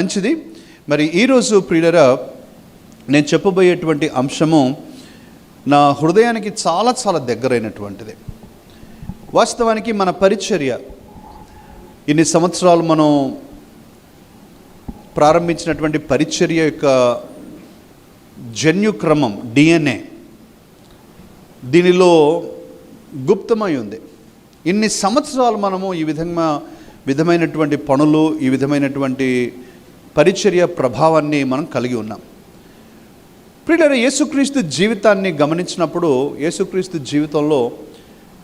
మంచిది. మరి ఈరోజు ప్రియులరా నేను చెప్పబోయేటువంటి అంశము నా హృదయానికి చాలా చాలా దగ్గరైనటువంటిది. వాస్తవానికి మన పరిచర్య ఇన్ని సంవత్సరాలు మనం ప్రారంభించినటువంటి పరిచర్య యొక్క జన్యుక్రమం DNA దీనిలో గుప్తమై ఉంది. ఇన్ని సంవత్సరాలు మనము ఈ విధమైనటువంటి పనులు, ఈ విధమైనటువంటి పరిచర్య ప్రభావాన్ని మనం కలిగి ఉన్నాం. ప్రియులారా, యేసుక్రీస్తు జీవితాన్ని గమనించినప్పుడు యేసుక్రీస్తు జీవితంలో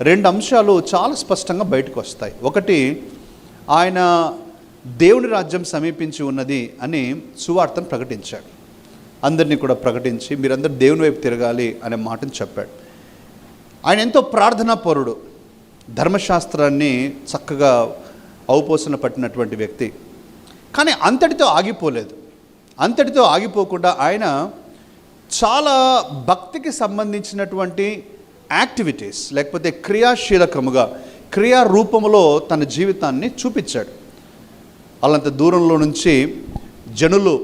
రెండు అంశాలు చాలా స్పష్టంగా బయటకు వస్తాయి. ఒకటి, ఆయన దేవుని రాజ్యం సమీపించి ఉన్నది అని సువార్తను ప్రకటించాడు. అందరినీ కూడా ప్రకటించి మీరందరూ దేవుని వైపు తిరగాలి అనే మాటను చెప్పాడు. ఆయన ఎంతో ప్రార్థనాపరుడు, ధర్మశాస్త్రాన్ని చక్కగా ఔపోసన పట్టినటువంటి వ్యక్తి. కానీ అంతటితో ఆగిపోలేదు. అంతటితో ఆగిపోకుండా ఆయన చాలా భక్తికి సంబంధించినటువంటి యాక్టివిటీస్ లేకపోతే క్రియాశీలకముగా క్రియారూపములో తన జీవితాన్ని చూపించాడు. వాళ్ళంత దూరంలో నుంచి జనులు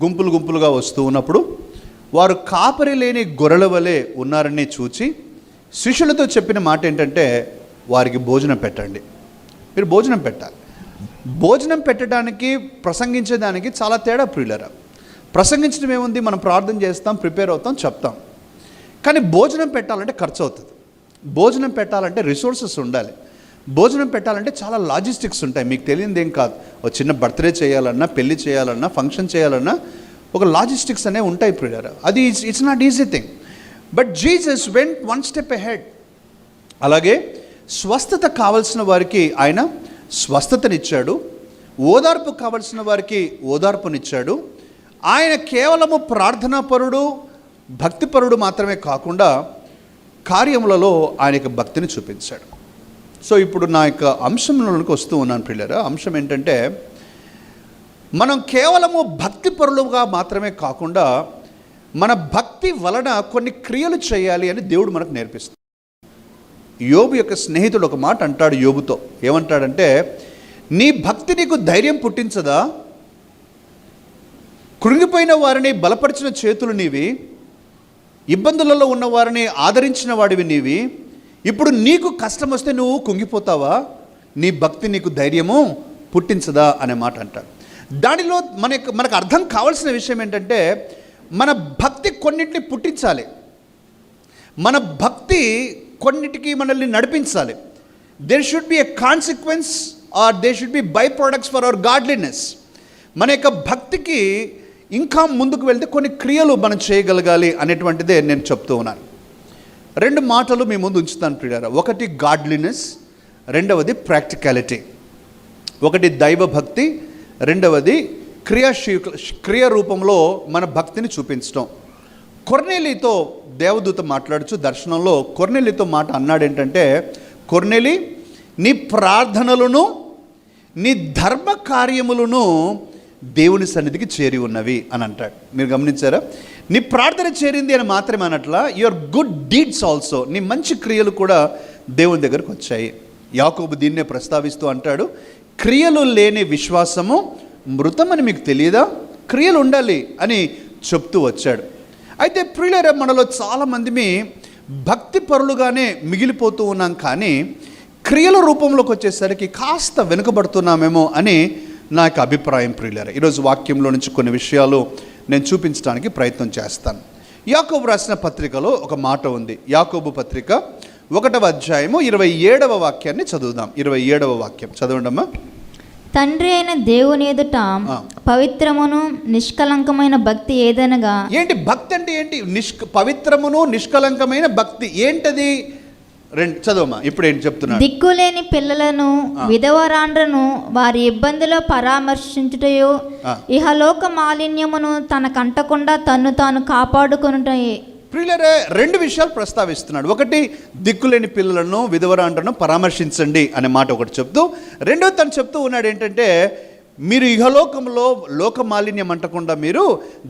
గుంపులు గుంపులుగా వస్తూ ఉన్నప్పుడు వారు కాపరి లేని గొర్రెల వలె ఉన్నారని చూచి శిష్యులతో చెప్పిన మాట ఏంటంటే, వారికి భోజనం పెట్టండి. మీరు భోజనం పెట్టాలి. భోజనం పెట్టడానికి ప్రసంగించేదానికి చాలా తేడా ప్రియులరా. ప్రసంగించడం ఏముంది, మనం ప్రార్థన చేస్తాం, ప్రిపేర్ అవుతాం, చెప్తాం. కానీ భోజనం పెట్టాలంటే ఖర్చు అవుతుంది. భోజనం పెట్టాలంటే రిసోర్సెస్ ఉండాలి. భోజనం పెట్టాలంటే చాలా లాజిస్టిక్స్ ఉంటాయి. మీకు తెలియదు ఏం కాదు. ఒక చిన్న బర్త్డే చేయాలన్నా, పెళ్లి చేయాలన్నా, ఫంక్షన్ చేయాలన్నా ఒక లాజిస్టిక్స్ అనేవి ఉంటాయి ప్రియులరా. అది it's not easy thing. But Jesus went one step ahead. అలాగే స్వస్థత కావలసిన వారికి ఆయన స్వస్థతనిచ్చాడు. ఓదార్పు కావలసిన వారికి ఓదార్పునిచ్చాడు. ఆయన కేవలము ప్రార్థనాపరుడు, భక్తిపరుడు మాత్రమే కాకుండా కార్యములలో ఆయనకు భక్తిని చూపించాడు. సో ఇప్పుడు నా యొక్క అంశంలోనికి వస్తూ ఉన్నాను ప్రియులారా. అంశం ఏంటంటే, మనం కేవలము భక్తిపరులుగా మాత్రమే కాకుండా మన భక్తి వలన కొన్ని క్రియలు చేయాలి అని దేవుడు మనకు నేర్పిస్తాడు. యోబు యొక్క స్నేహితుడు ఒక మాట అంటాడు యోబుతో. ఏమంటాడంటే, నీ భక్తి నీకు ధైర్యం పుట్టించదా? కృంగిపోయిన వారిని బలపరిచిన చేతులు నీవి, ఇబ్బందులలో ఉన్న వారిని ఆదరించిన వాడివి నీవి. ఇప్పుడు నీకు కష్టం వస్తే నువ్వు కుంగిపోతావా? నీ భక్తి నీకు ధైర్యము పుట్టించదా అనే మాట అంటాడు. దానిలో మనకు అర్థం కావాల్సిన విషయం ఏంటంటే, మన భక్తి కొన్నిటిని పుట్టించాలి. మన భక్తి కొన్నిటికి మనల్ని నడిపించాలి. There should be a consequence or there should be byproducts for our godliness. మన యొక్క భక్తికి ఇంకా ముందుకు వెళ్తే కొన్ని క్రియలు మనం చేయగలగాలి అనేటువంటిదే నేను చెప్తూ ఉన్నాను. రెండు మాటలు మీ ముందు ఉంచుతాను ప్రియులారా. ఒకటి గాడ్లీనెస్, రెండవది ప్రాక్టికాలిటీ. ఒకటి దైవ భక్తి, రెండవది క్రియ రూపంలో మన భక్తిని చూపించడం. కొర్నేలితో దేవదూత మాట్లాడుచు దర్శనంలో కొర్నేలితో మాట అన్నాడు ఏంటంటే, కొర్నేలి, నీ ప్రార్థనలను నీ ధర్మ కార్యములను దేవుని సన్నిధికి చేరి ఉన్నవి అని అంటాడు. మీరు గమనించారా? నీ ప్రార్థన చేరింది అని మాత్రమే అనట్లా, యువర్ గుడ్ డీడ్స్ ఆల్సో, నీ మంచి క్రియలు కూడా దేవుని దగ్గరకు వచ్చాయి. యాకోబు దీన్నే ప్రస్తావిస్తూ అంటాడు, క్రియలు లేని విశ్వాసము మృతమని మీకు తెలియదా? క్రియలు ఉండాలి అని చెప్తూ వచ్చాడు. అయితే ప్రియులారా, మనలో చాలామంది భక్తి పరులుగానే మిగిలిపోతూ ఉన్నాం, కానీ క్రియల రూపంలోకి వచ్చేసరికి కాస్త వెనుకబడుతున్నామేమో అని నా యొక్క అభిప్రాయం ప్రియులారా. ఈరోజు వాక్యంలో నుంచి కొన్ని విషయాలు నేను చూపించడానికి ప్రయత్నం చేస్తాను. యాకోబు రాసిన పత్రికలో ఒక మాట ఉంది. యాకోబు పత్రిక 1వ అధ్యాయము 27వ వాక్యాన్ని చదువుదాం. 27వ వాక్యం చదవండమ్మా. తండ్రి అయిన దేవుని ఎదుట పవిత్రమును నిష్కలంకమైన భక్తి ఏదనగా. ఏంటి భక్తి అంటే ఏంటి? పవిత్రమును నిష్కలంకమైన భక్తి ఏంటది? చదవమ్మా. ఇప్పుడు ఏంటి చెప్తున్నా? దిక్కులేని పిల్లలను, విధవరాండ్రను వారి ఇబ్బందులో పరామర్శించుటయు, ఇహలోక మాలిన్యమును తనకంటకుండా తన్ను తాను కాపాడుకొనుటయే. ప్రియులారా, రెండు విషయాలు ప్రస్తావిస్తున్నాడు. ఒకటి, దిక్కులేని పిల్లలను, విధవరాండ్రను పరామర్శించండి అనే మాట ఒకటి చెప్తూ, రెండో తను చెప్తూ ఉన్నాడు ఏంటంటే, మీరు ఇహలోకంలో లోక మాలిన్యం అంటకుండా మీరు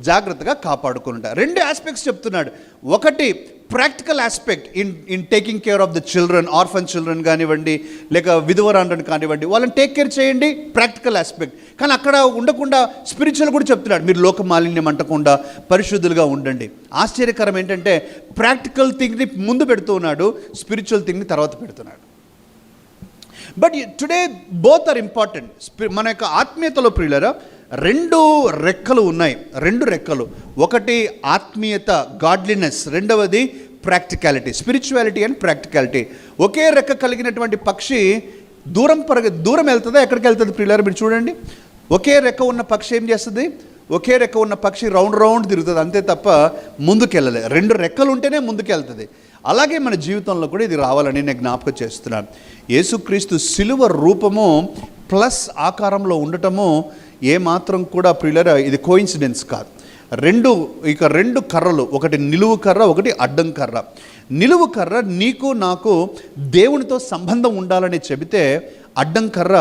జాగ్రత్తగా కాపాడుకుంటారు. 2 ఆస్పెక్ట్స్ చెప్తున్నాడు. ఒకటి practical aspect in taking care of the children, orphan children కానివ్వండి, లేక విధవరాండ్రని కానివ్వండి, వాళ్ళని టేక్ కేర్ చేయండి, ప్రాక్టికల్ ఆస్పెక్ట్. కానీ అక్కడ ఉండకుండా స్పిరిచువల్ కూడా చెప్తున్నాడు, మీరు లోక మాలిన్యం అంటకుండా పరిశుద్ధులుగా ఉండండి. ఆశ్చర్యకరం ఏంటంటే ప్రాక్టికల్ థింగ్ని ముందు పెడుతూ ఉన్నాడు, స్పిరిచువల్ థింగ్ని తర్వాత పెడుతున్నాడు. But today both are important. మన యొక్క ఆత్మీయతలో ప్రియులరా 2 రెక్కలు ఉన్నాయి, 2 రెక్కలు. ఒకటి ఆత్మీయత, గాడ్లీనెస్, రెండవది ప్రాక్టికాలిటీ, స్పిరిచువాలిటీ అండ్ ప్రాక్టికాలిటీ. ఒకే రెక్క కలిగినటువంటి పక్షి దూరం వెళ్తుందా, ఎక్కడికి వెళ్తుంది ప్రియులారా? మీరు చూడండి, ఒకే రెక్క ఉన్న పక్షి ఏం చేస్తుంది? ఒకే రెక్క ఉన్న పక్షి రౌండ్ తిరుగుతుంది, అంతే తప్ప ముందుకెళ్ళలేదు. 2 రెక్కలు ఉంటేనే ముందుకెళ్తుంది. అలాగే మన జీవితంలో కూడా ఇది రావాలని నేను జ్ఞాపకం చేస్తున్నాను. యేసుక్రీస్తు సిలువ రూపము ప్లస్ ఆకారంలో ఉండటము ఏమాత్రం కూడా ప్రియులరా ఇది కోయిన్సిడెన్స్ కాదు. 2 కర్రలు, ఒకటి నిలువు కర్ర, ఒకటి అడ్డం కర్ర. నిలువు కర్ర నీకు నాకు దేవునితో సంబంధం ఉండాలని చెబితే, అడ్డం కర్ర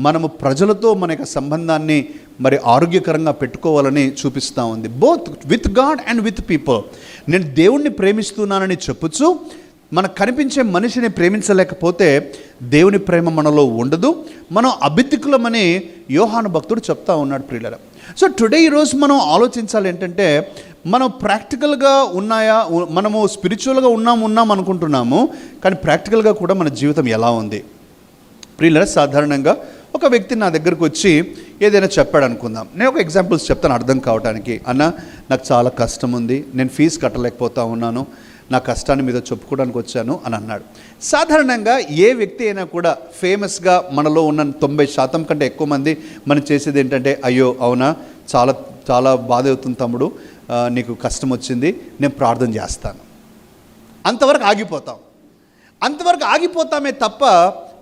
మనము ప్రజలతో మన యొక్క సంబంధాన్ని మరి ఆరోగ్యకరంగా పెట్టుకోవాలని చూపిస్తూ ఉంది. Both with God and with people. నేను దేవుణ్ణి ప్రేమిస్తున్నానని చెప్పొచ్చు, మనకు కనిపించే మనిషిని ప్రేమించలేకపోతే దేవుని ప్రేమ మనలో ఉండదు, మనం అబిద్ధికులమని యోహాను భక్తుడు చెప్తా ఉన్నాడు ప్రియులారా. సో టుడే ఈరోజు మనం ఆలోచించాలి ఏంటంటే, మనం ప్రాక్టికల్గా ఉన్నాయా, మనము స్పిరిచువల్గా ఉన్నాం అనుకుంటున్నాము, కానీ ప్రాక్టికల్గా కూడా మన జీవితం ఎలా ఉంది ప్రియులారా? సాధారణంగా ఒక వ్యక్తి నా దగ్గరకు వచ్చి ఏదైనా చెప్పాడు అనుకుందాం. నేను ఒక ఎగ్జాంపుల్స్ చెప్తాను అర్థం కావడానికి. అన్న, నాకు చాలా కష్టం ఉంది, నేను ఫీజు కట్టలేకపోతా ఉన్నాను, నా కష్టాన్ని మీద చెప్పుకోవడానికి వచ్చాను అని అన్నాడు. సాధారణంగా ఏ వ్యక్తి అయినా కూడా ఫేమస్గా మనలో ఉన్న 90% కంటే ఎక్కువ మంది మనం చేసేది ఏంటంటే, అయ్యో అవునా, చాలా చాలా బాధ అవుతుంది తమ్ముడు, నీకు కష్టం వచ్చింది, నేను ప్రార్థన చేస్తాను, అంతవరకు ఆగిపోతామే తప్ప,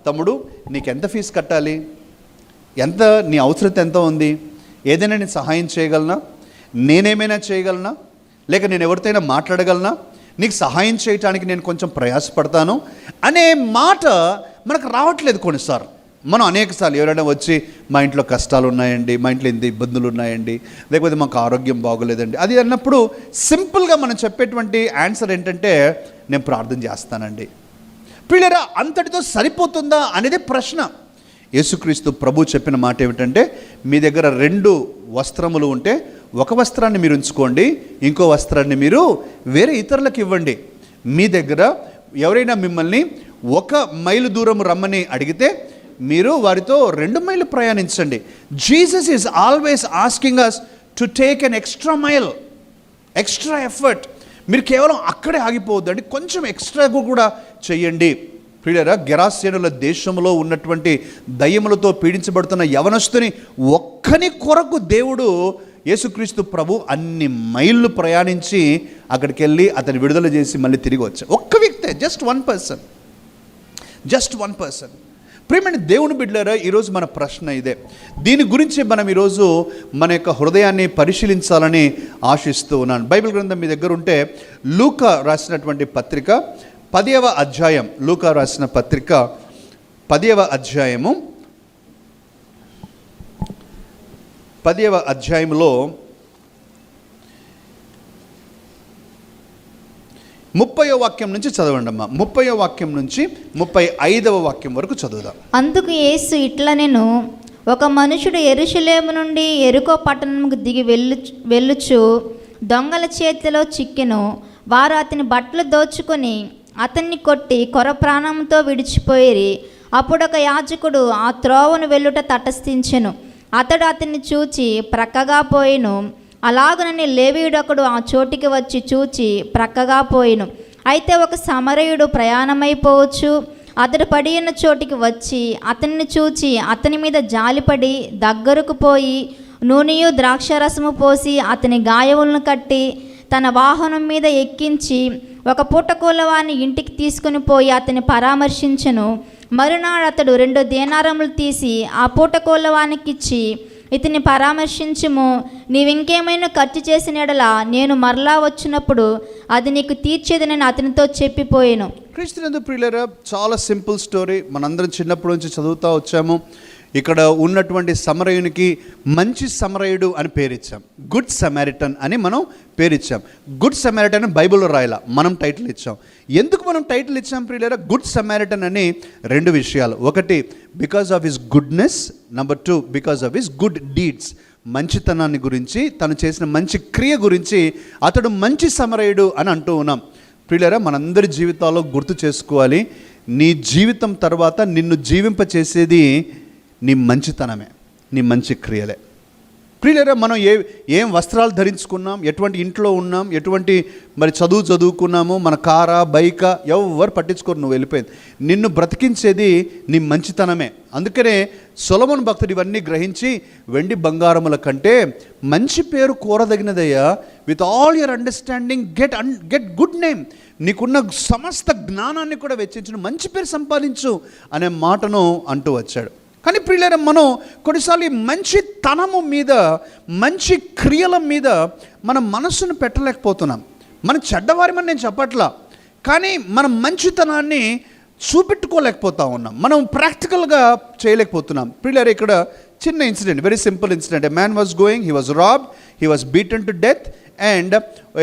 తమ్ముడు నీకు ఎంత ఫీజు కట్టాలి, ఎంత నీ అవసరత ఎంత ఉంది, ఏదైనా నేను సహాయం చేయగలనా, నేనేమైనా చేయగలనా, లేక నేను ఎవరితోనైనా మాట్లాడగలనా, నీకు సహాయం చేయటానికి నేను కొంచెం ప్రయాసపడతాను అనే మాట మనకు రావట్లేదు. కొన్నిసార్లు మనం అనేకసార్లు ఎవరైనా వచ్చి మా ఇంట్లో కష్టాలు ఉన్నాయండి, మా ఇంట్లో ఇంత ఇబ్బందులు ఉన్నాయండి, లేకపోతే మాకు ఆరోగ్యం బాగోలేదండి, అది అన్నప్పుడు సింపుల్గా మనం చెప్పేటువంటి ఆన్సర్ ఏంటంటే, నేను ప్రార్థన చేస్తానండి. పిల్లరా, అంతటితో సరిపోతుందా అనేది ప్రశ్న. యేసుక్రీస్తు ప్రభు చెప్పిన మాట ఏమిటంటే, మీ దగ్గర 2 వస్త్రములు ఉంటే ఒక వస్త్రాన్ని మీరు ఉంచుకోండి, ఇంకో వస్త్రాన్ని మీరు వేరే ఇతరులకు ఇవ్వండి. మీ దగ్గర ఎవరైనా మిమ్మల్ని 1 మైలు దూరం రమ్మని అడిగితే మీరు వారితో 2 మైళ్ళు ప్రయాణించండి. Jesus is always asking us to take an extra mile, extra effort. మీరు కేవలం అక్కడే ఆగిపోవద్దండి, కొంచెం ఎక్స్ట్రాగా కూడా చెయ్యండి. ప్రియులారా, గెరాసేనుల దేశంలో ఉన్నటువంటి దయ్యములతో పీడించబడుతున్న యవనస్తుని ఒక్కని కొరకు దేవుడు యేసుక్రీస్తు ప్రభు అన్ని మైళ్ళు ప్రయాణించి అక్కడికి వెళ్ళి అతని విడుదల చేసి మళ్ళీ తిరిగి వచ్చాడు. ఒక్క వ్యక్తే, జస్ట్ వన్ పర్సన్. ప్రియమైన దేవుని బిడ్డలారా, ఈరోజు మన ప్రశ్న ఇదే. దీని గురించి మనం ఈరోజు మన యొక్క హృదయాన్ని పరిశీలించాలని ఆశిస్తూ ఉన్నాను. బైబిల్ గ్రంథం మీ దగ్గర ఉంటే లూకా రాసినటువంటి పత్రిక 10వ అధ్యాయం, లూకా రాసిన పత్రిక 10వ అధ్యాయము, 10వ అధ్యాయంలో 30వ వాక్యం నుంచి చదవండి అమ్మా. 30వ వాక్యం నుంచి 35వ వాక్యం వరకు చదువుదాం. అందుకు యేసు ఇట్లా, నేను ఒక మనుషుడు యెరూషలేము నుండి యెరికో పట్టణముకు దిగి వెళ్ళుచు దొంగల చేతిలో చిక్కెను. వారు అతని బట్టలు దోచుకొని అతన్ని కొట్టి కొర ప్రాణంతో విడిచిపోయిరి. అప్పుడు ఒక యాజకుడు ఆ త్రోవను వెళ్ళుట తటస్థించెను. అతడు అతన్ని చూచి ప్రక్కగా పోయిను. అలాగునని లేవీయుడొకడు ఆ చోటికి వచ్చి చూచి ప్రక్కగా పోయిను. అయితే ఒక సమరయుడు ప్రయాణమైపోవచ్చు. అతడు పడి ఉన్న చోటికి వచ్చి అతన్ని చూచి అతని మీద జాలిపడి దగ్గరకు పోయి నూనెయు ద్రాక్షరసము పోసి అతని గాయములను కట్టి తన వాహనం మీద ఎక్కించి ఒక పూటకూలవాన్ని ఇంటికి తీసుకుని పోయి అతన్ని పరామర్శించెను. మరునాడు అతడు 2 దేనారములు తీసి ఆ పూటకూలవానికిచ్చి, ఇతన్ని పరామర్శించుము, నీవింకేమైనా ఖర్చు చేసిన యెడల నేను మరలా వచ్చినప్పుడు అది నీకు తీర్చేదనని అతనితో చెప్పిపోయాను. క్రీస్తునందు ప్రియులారా, చాలా సింపుల్ స్టోరీ. మనందరం చిన్నప్పటి నుంచి చదువుతూ వచ్చాము. ఇక్కడ ఉన్నటువంటి సమరయునికి మంచి సమరయుడు అని పేరిచ్చాం. గుడ్ సమారిటన్ అని మనం పేరిచ్చాం. గుడ్ సమారిటన్ అని బైబిల్లో రాయాల, మనం టైటిల్ ఇచ్చాం. ఎందుకు మనం టైటిల్ ఇచ్చాం ప్రియులారా? గుడ్ సమారిటన్ అని రెండు విషయాలు. ఒకటి, because of his goodness. Number 2, because of his good deeds. మంచితనాన్ని గురించి, తను చేసిన మంచి క్రియ గురించి అతడు మంచి సమరయుడు అని అంటూ ఉన్నాం. ప్రియులారా, మనందరి జీవితాల్లో గుర్తు చేసుకోవాలి, నీ జీవితం తర్వాత నిన్ను జీవింపచేసేది నీ మంచితనమే, నీ మంచి క్రియలే. ప్రియులారా, మనం ఏం వస్త్రాలు ధరించుకున్నాం, ఎటువంటి ఇంట్లో ఉన్నాం, ఎటువంటి మరి చదువుకున్నాము, మన కారా బైకా ఎవరు పట్టించుకోరు, నువ్వు వెళ్ళిపోయింది. నిన్ను బ్రతికించేది నీ మంచితనమే. అందుకనే సొలొమోను భక్తుడు ఇవన్నీ గ్రహించి, వెండి బంగారముల కంటే మంచి పేరు కోరదగినదయ్యా, with all your understanding get good name. నీకున్న సమస్త జ్ఞానాన్ని కూడా వెచ్చించు, మంచి పేరు సంపాదించు అనే మాటను అంటూ వచ్చాడు. కానీ ప్రియులారా, మనం కొన్నిసార్లు మంచి తనము మీద, మంచి క్రియల మీద మన మనస్సును పెట్టలేకపోతున్నాం. మన చెడ్డవారిమని నేను చెప్పట్లా, కానీ మన మంచితనాన్ని చూపెట్టుకోలేకపోతా ఉన్నాం, మనం ప్రాక్టికల్గా చేయలేకపోతున్నాం. ప్రియులారా, ఇక్కడ చిన్న incident, very simple incident. A man was going, he was robbed, he was beaten to death, and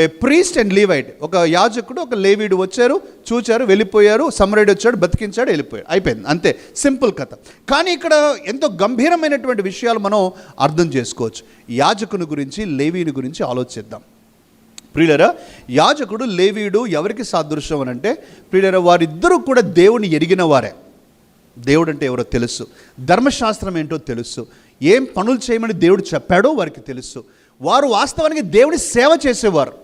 a priest and Levite, ఒక యాజకుడు ఒక లేవీడు వచ్చారు, చూచారు, వెళ్ళిపోయారు. సమరయుడు వచ్చాడు, బతికించాడు, వెళ్ళిపోయాడు, అయిపోయింది, అంతే, సింపుల్ కథ. కానీ ఇక్కడ ఎంతో గంభీరమైనటువంటి విషయాలు మనం అర్థం చేసుకోవచ్చు. యాజకుని గురించి, లేవీని గురించి ఆలోచిద్దాం. ప్రియులారా, యాజకుడు లేవీయుడు ఎవరికి సాదృశ్యం అని అంటే, ప్రియులారా, వారిద్దరూ కూడా దేవుని ఎరిగిన వారే. దేవుడు అంటే ఎవరో తెలుసు, ధర్మశాస్త్రం ఏంటో తెలుసు, ఏం పనులు చేయమని దేవుడు చెప్పాడో వారికి తెలుసు. వారు వాస్తవానికి దేవుని సేవ చేసేవారు,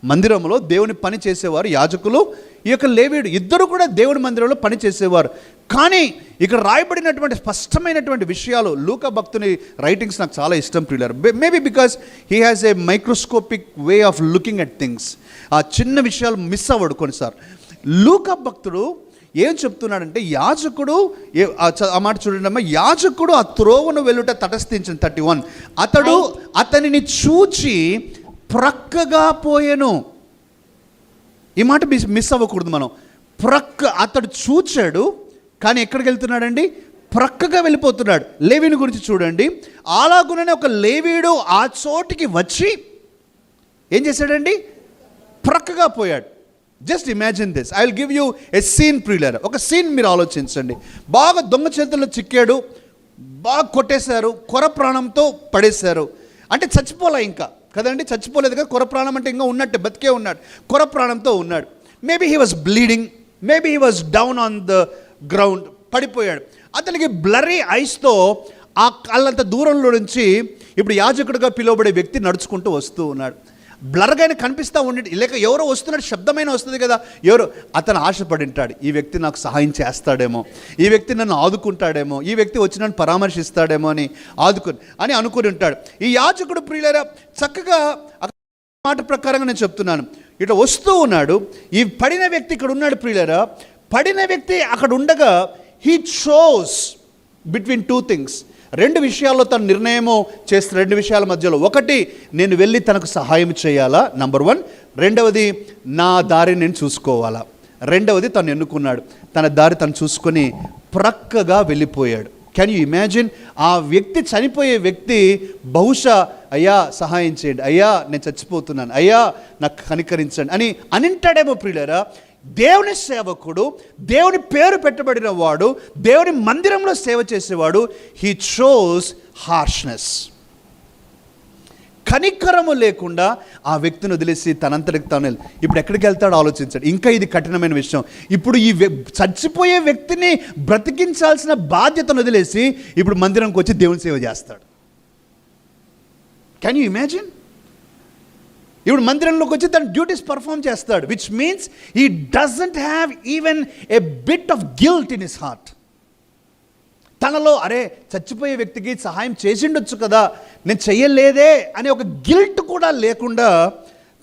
మందిరంలో దేవుని పని చేసేవారు యాజకులు, ఈ యొక్క లేవీయుడు, ఇద్దరు కూడా దేవుని మందిరంలో పని చేసేవారు. కానీ ఇక్కడ రాయబడినటువంటి స్పష్టమైనటువంటి విషయాలు, లూకా భక్తుని రైటింగ్స్ నాకు చాలా ఇష్టం ప్రియులారు. Maybe because he has a microscopic way of looking at things. ఆ చిన్న విషయాలు మిస్ అవ్వడు కొన్నిసార్లు. లూకా భక్తుడు ఏం చెప్తున్నాడంటే, యాజకుడు, ఆ మాట చూడండి అమ్మా, యాజకుడు ఆ త్రోవను వెళ్ళుట తటస్థించిన 31, అతనిని చూచి ప్రక్కగా పోయెను. ఈ మాట మిస్ అవ్వకూడదు మనం. అతడు చూచాడు, కానీ ఎక్కడికి వెళ్తున్నాడండి? ప్రక్కగా వెళ్ళిపోతున్నాడు. లేవీని గురించి చూడండి, అలాగుననే ఒక లేవీయుడు ఆ చోటికి వచ్చి ఏం చేశాడండి? ప్రక్కగా పోయాడు. Just imagine this, I will give you a scene ప్రియులారా. ఒక సీన్ మీరు ఆలోచించండి. బాగా దొంగ చేతుల్లో చిక్కాడు, బాగా కొట్టేశారు, కొర ప్రాణంతో పడేశారు. అంటే చచ్చిపోలే ఇంకా కదండి, చచ్చిపోలేదు కదా, కొర ప్రాణం అంటే ఇంకా ఉన్నట్టే, బతికే ఉన్నాడు, కొర ప్రాణంతో ఉన్నాడు. Maybe he was bleeding, maybe he was down on the ground, పడిపోయాడు. అతనికి బ్లరీ ఐస్తో ఆ కళ్ళంత దూరంలో నుంచి ఇప్పుడు యాజకుడిగా పిలువబడే వ్యక్తి నడుచుకుంటూ వస్తూ ఉన్నాడు. బ్లర్గా కనిపిస్తూ ఉండి, లేక ఎవరో వస్తున్నాడు, శబ్దమైన వస్తుంది కదా, ఎవరో, అతను ఆశపడి ఉంటాడు, ఈ వ్యక్తి నాకు సహాయం చేస్తాడేమో, ఈ వ్యక్తి నన్ను ఆదుకుంటాడేమో, ఈ వ్యక్తి వచ్చి నన్ను పరామర్శిస్తాడేమో అని అనుకుని ఉంటాడు. ఈ యాజకుడు ప్రియులారా చక్కగా మాట ప్రకారంగా నేను చెప్తున్నాను, ఇట్లా వస్తూ ఉన్నాడు. ఈ పడిన వ్యక్తి ఇక్కడ ఉన్నాడు ప్రియులారా. పడిన వ్యక్తి అక్కడ ఉండగా హీ చోస్ బిట్వీన్ 2 things. 2 విషయాల్లో తను నిర్ణయము చేస్తే, 2 విషయాల మధ్యలో, ఒకటి, నేను వెళ్ళి తనకు సహాయం చేయాలా, నంబర్ 1. రెండవది, నా దారి నేను చూసుకోవాలా, రెండవది. తను ఎన్నుకున్నాడు, తన దారి తను చూసుకొని ప్రక్కగా వెళ్ళిపోయాడు. Can you imagine? ఆ వ్యక్తి, చనిపోయే వ్యక్తి బహుశా, అయ్యా సహాయం చేయండి, అయ్యా నేను చచ్చిపోతున్నాను, అయ్యా నాకు కనికరించండి అని అనింటాడేమో ప్రియులారా. దేవుని సేవకుడు, దేవుని పేరు పెట్టబడిన వాడు, దేవుని మందిరంలో సేవ చేసేవాడు, హీ చోస్ హార్ష్నెస్. కనికరము లేకుండా ఆ వ్యక్తిని వదిలేసి తనంతటికి తాను ఇప్పుడు ఎక్కడికి వెళ్తాడో ఆలోచించాడు. ఇంకా ఇది కఠినమైన విషయం. ఇప్పుడు ఈ చచ్చిపోయే వ్యక్తిని బ్రతికించాల్సిన బాధ్యతను వదిలేసి ఇప్పుడు మందిరంకి వచ్చి దేవుని సేవ చేస్తాడు. Can you imagine? ఇప్పుడు మందిరంలోకి వచ్చి తన డ్యూటీస్ పర్ఫామ్ చేస్తాడు, which means he doesn't have even a bit of guilt in his heart. తనలో, అరే చచ్చిపోయే వ్యక్తికి సహాయం చేసిండొచ్చు కదా, నేను చెయ్యలేదే అనే ఒక గిల్ట్ కూడా లేకుండా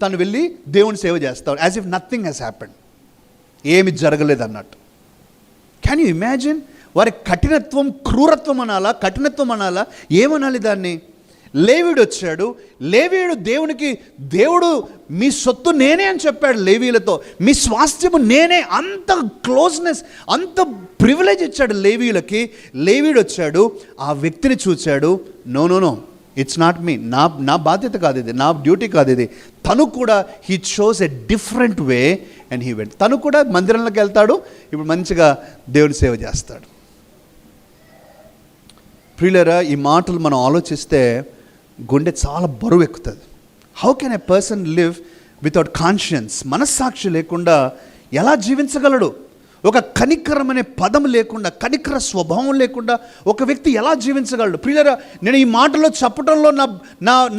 తను వెళ్ళి దేవుని సేవ చేస్తాడు, as if nothing he's happened, ఏమి జరగలేదు అన్నట్టు. Can you imagine? వారి కఠినత్వం, క్రూరత్వం అనాలా, కఠినత్వం అనాలా, ఏమనాలి దాన్ని? లేవీయుడు వచ్చాడు. లేవీయుడు దేవుడు మీ సొత్తు నేనే అని చెప్పాడు లేవీయులతో. మీ స్వాస్థ్యము నేనే, అంత క్లోజ్నెస్, అంత ప్రివిలేజ్ ఇచ్చాడు లేవీయులకి. లేవీయుడు వచ్చాడు, ఆ వ్యక్తిని చూశాడు. నో, ఇట్స్ నాట్ మీ, నా బాధ్యత కాదు ఇది, నా డ్యూటీ కాదు ఇది. తను కూడా he shows a different way and he went. తను కూడా మందిరంలోకి వెళ్తాడు, ఇప్పుడు మంచిగా దేవుని సేవ చేస్తాడు. ప్రియులారా, ఈ మాటలు మనం ఆలోచిస్తే గుండె చాలా బరువు ఎక్కుతుంది. How can a person live without conscience? మనస్సాక్షి లేకుండా ఎలా జీవించగలడు? ఒక కనికరం అనే పదం లేకుండా, కనికర స్వభావం లేకుండా ఒక వ్యక్తి ఎలా జీవించగలడు? ప్రియులారా, నేను ఈ మాటలో చెప్పడంలో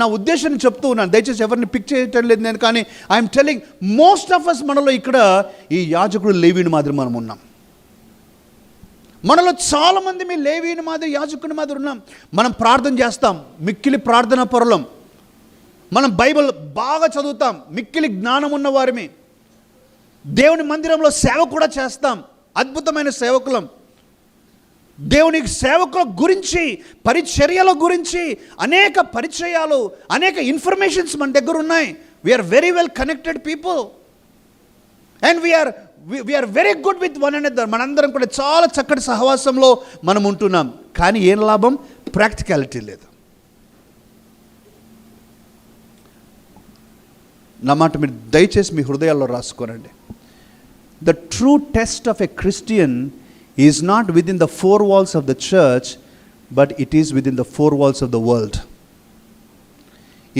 నా ఉద్దేశాన్ని చెప్తూ ఉన్నాను. దయచేసి ఎవరిని పిక్ చేయటం లేదు నేను, కానీ I'm telling most of us మనలో ఇక్కడ ఈ యాజకుడు లేవీయుని మాదిరి మనం ఉన్నాం. మనలో చాలామంది మీ లేవీయుని మాదిరి, యాజకుని మాదిరి ఉన్నాం. మనం ప్రార్థన చేస్తాం, మిక్కిలి ప్రార్థనా పరులం. మనం బైబిల్ బాగా చదువుతాం, మిక్కిలి జ్ఞానం ఉన్న వారిమి. దేవుని మందిరంలో సేవ కూడా చేస్తాం, అద్భుతమైన సేవకులం. దేవుని సేవకుల గురించి, పరిచర్యల గురించి అనేక పరిచయాలు, అనేక ఇన్ఫర్మేషన్స్ మన దగ్గర ఉన్నాయి. We're very well connected people and we're very good with one another. మనందరం కూడా చాలా చక్కటి సహవాసంలో మనం ఉంటున్నాం. కానీ ఏం లాభం? ప్రాక్టికాలిటీ లేదు. నా మాట మీరు దయచేసి మీ హృదయాల్లో రాసుకోనండి. The true test of a Christian is not within the 4 walls of the church, but it is within the 4 walls of the world.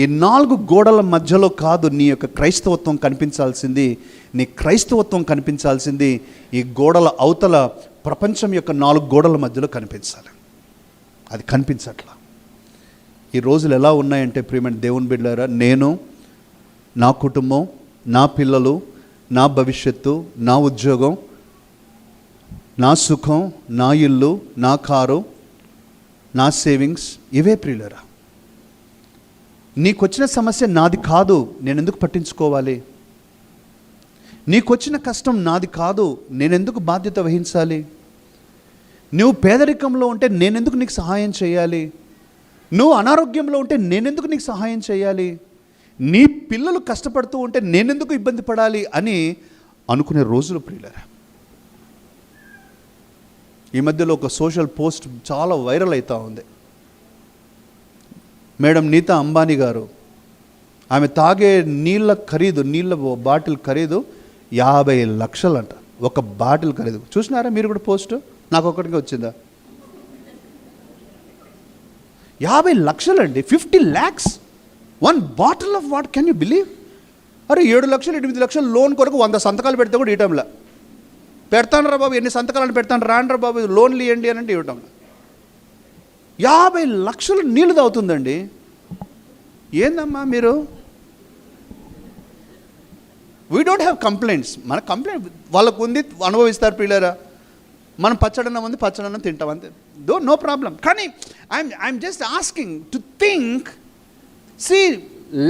ఈ 4 గోడల మధ్యలో కాదు నీ యొక్క క్రైస్తవత్వం కనిపించాల్సింది. నీ క్రైస్తవత్వం కనిపించాల్సింది ఈ గోడల అవతల ప్రపంచం యొక్క 4 గోడల మధ్యలో కనిపించాలి. అది కనిపించట్లా. ఈ రోజులు ఎలా ఉన్నాయంటే ప్రియమైన దేవుని బిడ్డలారా, నేను, నా కుటుంబం, నా పిల్లలు, నా భవిష్యత్తు, నా ఉద్యోగం, నా సుఖం, నా ఇల్లు, నా కారు, నా సేవింగ్స్, ఇవే ప్రియులరా. నీకొచ్చిన సమస్య నాది కాదు, నేను ఎందుకు పట్టించుకోవాలి? నీకొచ్చిన కష్టం నాది కాదు, నేనెందుకు బాధ్యత వహించాలి? నువ్వు పేదరికంలో ఉంటే నేనెందుకు నీకు సహాయం చేయాలి? నువ్వు అనారోగ్యంలో ఉంటే నేనెందుకు నీకు సహాయం చేయాలి? నీ పిల్లలు కష్టపడుతూ ఉంటే నేనెందుకు ఇబ్బంది పడాలి అని అనుకునే రోజులు ప్రియులరా. ఈ మధ్యలో ఒక సోషల్ పోస్ట్ చాలా వైరల్ అవుతూ ఉంది. మేడం నీతా అంబానీ గారు, ఆమె తాగే నీళ్ళ బాటిల్ ఖరీదు 50 లక్షలు అంట. ఒక బాటిల్ ఖరీదు చూసినారా మీరు కూడా? పోస్ట్ నాకు ఒక్కడికి వచ్చిందా? 50 లక్షలు అండి, 50 lakhs, 1 bottle of water. Can you believe? అరే 7 లక్షలు 8 లక్షలు లోన్ కొరకు 100 సంతకాలు పెడితే కూడా ఇవ్వటంలా. పెడతాను రా బాబు, ఎన్ని సంతకాలను పెడతాను రాండి రా బాబు, లోన్లు ఇవ్వండి అని అంటే ఇవ్వటంలా. 50 లక్షలు నీళ్ళు తాగుతుందండి. ఏందమ్మా మీరు? We don't have complaints. మన కంప్లైంట్ వాళ్ళకు ఉంది, అనుభవిస్తారు పిల్లరా. మనం పచ్చడన్నం ఉంది, పచ్చడన్నం తింటాం అంతే, నో ప్రాబ్లం. కానీ I'm just asking to think. See,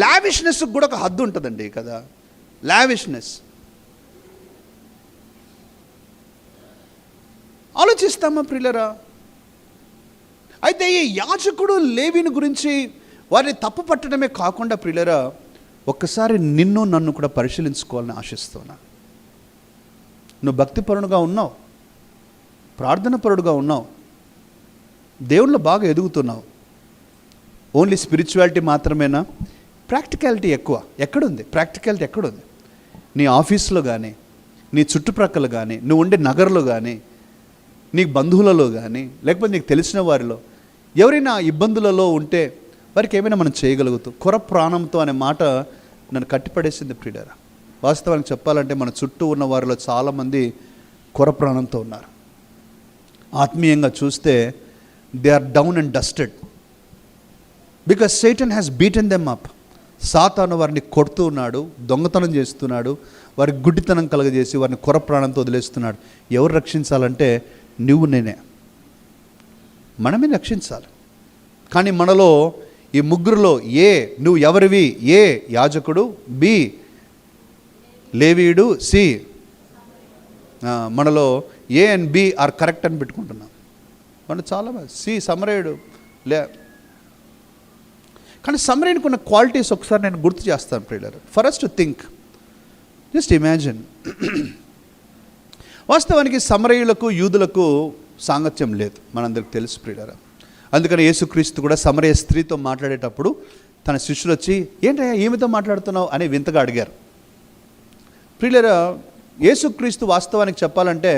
లావిష్నెస్కి కూడా ఒక హద్దు ఉంటుందండి కదా. లావిష్నెస్ ఆలోచిస్తామా ప్రియులరా? అయితే ఈ యాజకుడు లేవీని గురించి వారిని తప్పు పట్టడమే కాకుండా ప్రియులరా, ఒక్కసారి నిన్ను నన్ను కూడా పరిశీలించుకోవాలని ఆశిస్తున్నా. నువ్వు భక్తిపరుడుగా ఉన్నావు, ప్రార్థనపరుడుగా ఉన్నావు, దేవుళ్ళు బాగా ఎదుగుతున్నావు. ఓన్లీ స్పిరిచువాలిటీ మాత్రమేనా? ప్రాక్టికాలిటీ ఎక్కువ ఎక్కడుంది? ప్రాక్టికాలిటీ ఎక్కడుంది? నీ ఆఫీస్లో కానీ, నీ చుట్టుప్రక్కల కానీ, నువ్వు ఉండే నగరంలో కానీ, నీకు బంధువులలో కానీ, లేకపోతే నీకు తెలిసిన వారిలో ఎవరైనా ఇబ్బందులలో ఉంటే వారికి ఏమైనా మనం చేయగలుగుతాం. కొర ప్రాణంతో అనే మాట నన్ను కట్టిపడేసింది ప్రియులారా. వాస్తవానికి చెప్పాలంటే మన చుట్టూ ఉన్న వారిలో చాలామంది కొర ప్రాణంతో ఉన్నారు. ఆత్మీయంగా చూస్తే they are down and dusted because Satan has beaten them up. సాతాను వారిని కొడుతూ ఉన్నాడు, దొంగతనం చేస్తున్నాడు, వారికి గుడ్డితనం కలగజేసి వారిని కొర ప్రాణంతో వదిలేస్తున్నాడు. ఎవరు రక్షించాలంటే నువ్వు నేనే, మనమే రక్షించాలి. కానీ మనలో ఈ ముగ్గురులో నువ్వు ఎవరివి? ఏ యాజకుడు, బి లేవీయుడు, సి మనలో A and B are correct అని పెట్టుకుంటున్నాం. మనం చాలా సి సమరయుడు కానీ సమరయునికి ఉన్న క్వాలిటీస్ ఒకసారి నేను గుర్తు చేస్తాను ప్రియులారా. For us to think, just imagine. వాస్తవానికి సమరయులకు యూదులకు సాంగత్యం లేదు, మనందరికి తెలుసు ప్రియులారా. అందుకని యేసుక్రీస్తు కూడా సమరయ స్త్రీతో మాట్లాడేటప్పుడు తన శిష్యులు వచ్చి ఏంటయ్యా ఈమెతో మాట్లాడుతున్నావు అని వింతగా అడిగారు. ప్రియులారా, యేసుక్రీస్తు వాస్తవానికి చెప్పాలంటే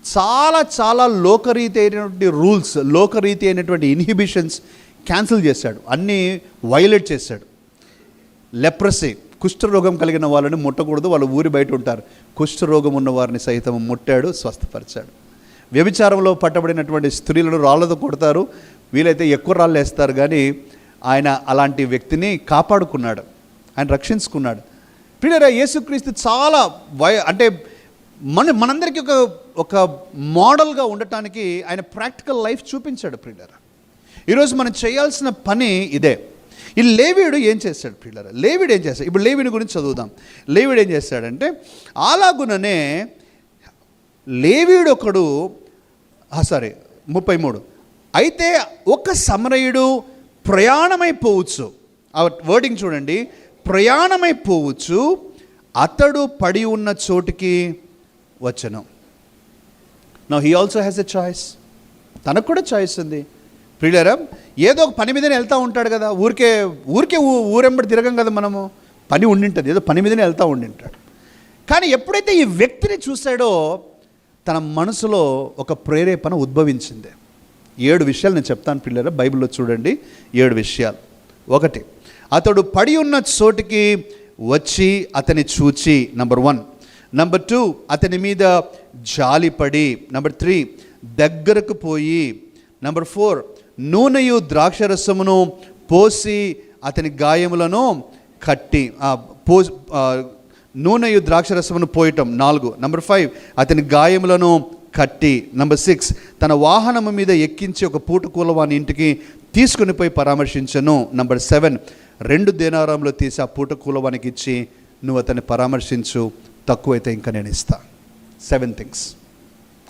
చాలా చాలా లోకరీతి అయినటువంటి రూల్స్, లోకరీతి అయినటువంటి ఇన్హిబిషన్స్ క్యాన్సిల్ చేశాడు, అన్నీ వైలేట్ చేశాడు. లెప్రసీ, కుష్ఠరోగం కలిగిన వాళ్ళని ముట్టకూడదు, వాళ్ళు ఊరి బయట ఉంటారు. కుష్ఠరోగం ఉన్న వారిని సైతం ముట్టాడు, స్వస్థపరిచాడు. వ్యభిచారంలో పట్టబడినటువంటి స్త్రీలను రాళ్లతో కొడతారు, వీలైతే ఎక్కువ రాళ్ళు వేస్తారు, కానీ ఆయన అలాంటి వ్యక్తిని కాపాడుకున్నాడు, ఆయన రక్షించుకున్నాడు. ప్రియులారా, యేసుక్రీస్తు చాలా అంటే మనందరికీ ఒక మోడల్గా ఉండటానికి ఆయన ప్రాక్టికల్ లైఫ్ చూపించాడు. ప్రియులారా, ఈరోజు మనం చేయాల్సిన పని ఇదే. ఈ లేవీయుడు ఏం చేశాడు ప్రియులారా? లేవీయుడు ఏం చేశాడు? ఇప్పుడు లేవీయుని గురించి చదువుదాం. లేవీయుడు ఏం చేశాడంటే, అలాగుననే లేవీయుడు ఒకడు 33, అయితే ఒక సమరయుడు ప్రయాణమైపోవచ్చు, ఆ వర్డింగ్ చూడండి, ప్రయాణమైపోవచ్చు, అతడు పడి ఉన్న చోటికి వచ్చను. Now he also has a choice, తనకు కూడా చాయిస్ ఉంది. ప్రియులారా, ఏదో ఒక పని మీదనే వెళ్తూ ఉంటాడు కదా, ఊరికే ఊరెంబడి తిరగం కదా మనము, పని ఉండింటుంది, ఏదో పని మీదనే వెళ్తూ ఉండింటాడు. కానీ ఎప్పుడైతే ఈ వ్యక్తిని చూశాడో తన మనసులో ఒక ప్రేరేపణ ఉద్భవించింది. 7 విషయాలు నేను చెప్తాను పిల్లరా, బైబిల్లో చూడండి 7 విషయాలు. 1, అతడు పడి ఉన్న చోటికి వచ్చి అతని చూచి, నంబర్ 1. నంబర్ 2, అతని మీద జాలిపడి. నంబర్ 3, దగ్గరకు పోయి. నంబర్ 4, నూనెయు ద్రాక్షరసమును పోసి అతని గాయములను కట్టి, నూనెయు ద్రాక్షరసమును పోయటం. 4. నంబర్ 5, అతని గాయములను కట్టి. నంబర్ 6, తన వాహనము మీద ఎక్కించి ఒక పూటకూల వాని ఇంటికి తీసుకుని పోయి పరామర్శించను. నంబర్ 7, 2 దేనారాములు తీసి ఆ పూటకూలవానికి ఇచ్చి, నువ్వు అతన్ని పరామర్శించు, తక్కువైతే ఇంకా నేను ఇస్తా. 7 things.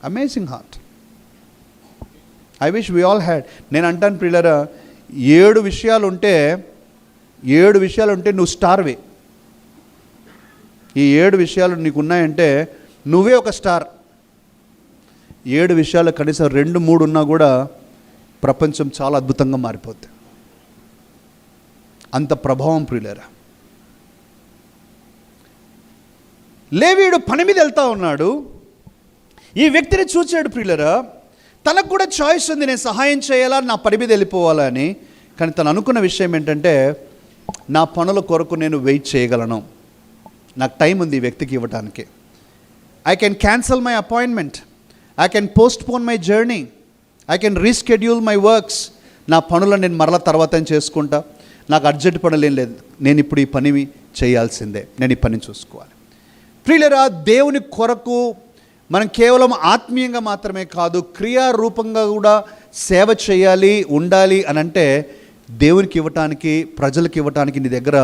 Amazing heart. I wish we all had. నేను అంటాను ప్రియులారా, 7 విషయాలు ఉంటే నువ్వు స్టార్వే. ఈ 7 విషయాలు నీకు ఉన్నాయంటే నువ్వే ఒక స్టార్. 7 విషయాలు కనీసం 2-3 ఉన్నా కూడా ప్రపంచం చాలా అద్భుతంగా మారిపోద్ది. అంత ప్రభావం ప్రియులారా. లేవీయుడు పని మీద వెళ్తూ ఉన్నాడు, ఈ వ్యక్తిని చూచాడు ప్రియులారా. తనకు కూడా చాయిస్ ఉంది, నేను సహాయం చేయాలా, నా పని మీద వెళ్ళిపోవాలా అని. కానీ తను అనుకున్న విషయం ఏంటంటే, నా పనుల కొరకు నేను వెయిట్ చేయగలను, నాకు టైం ఉంది ఈ వ్యక్తికి ఇవ్వడానికి. I can cancel my appointment, I can postpone my journey, I can reschedule my works. నా పనులను నేను మరలా తర్వాత చేసుకుంటా, నాకు అర్జెంట్ పనులేం లేదు, నేను ఇప్పుడు ఈ పని చేయాల్సిందే, నేను ఈ పని చూసుకోవాలి. ప్రియులారా, దేవుని కొరకు మనం కేవలం ఆత్మీయంగా మాత్రమే కాదు, క్రియారూపంగా కూడా సేవ చేయాలి, ఉండాలి అని అంటే దేవునికి ఇవ్వటానికి, ప్రజలకు ఇవ్వటానికి నీ దగ్గర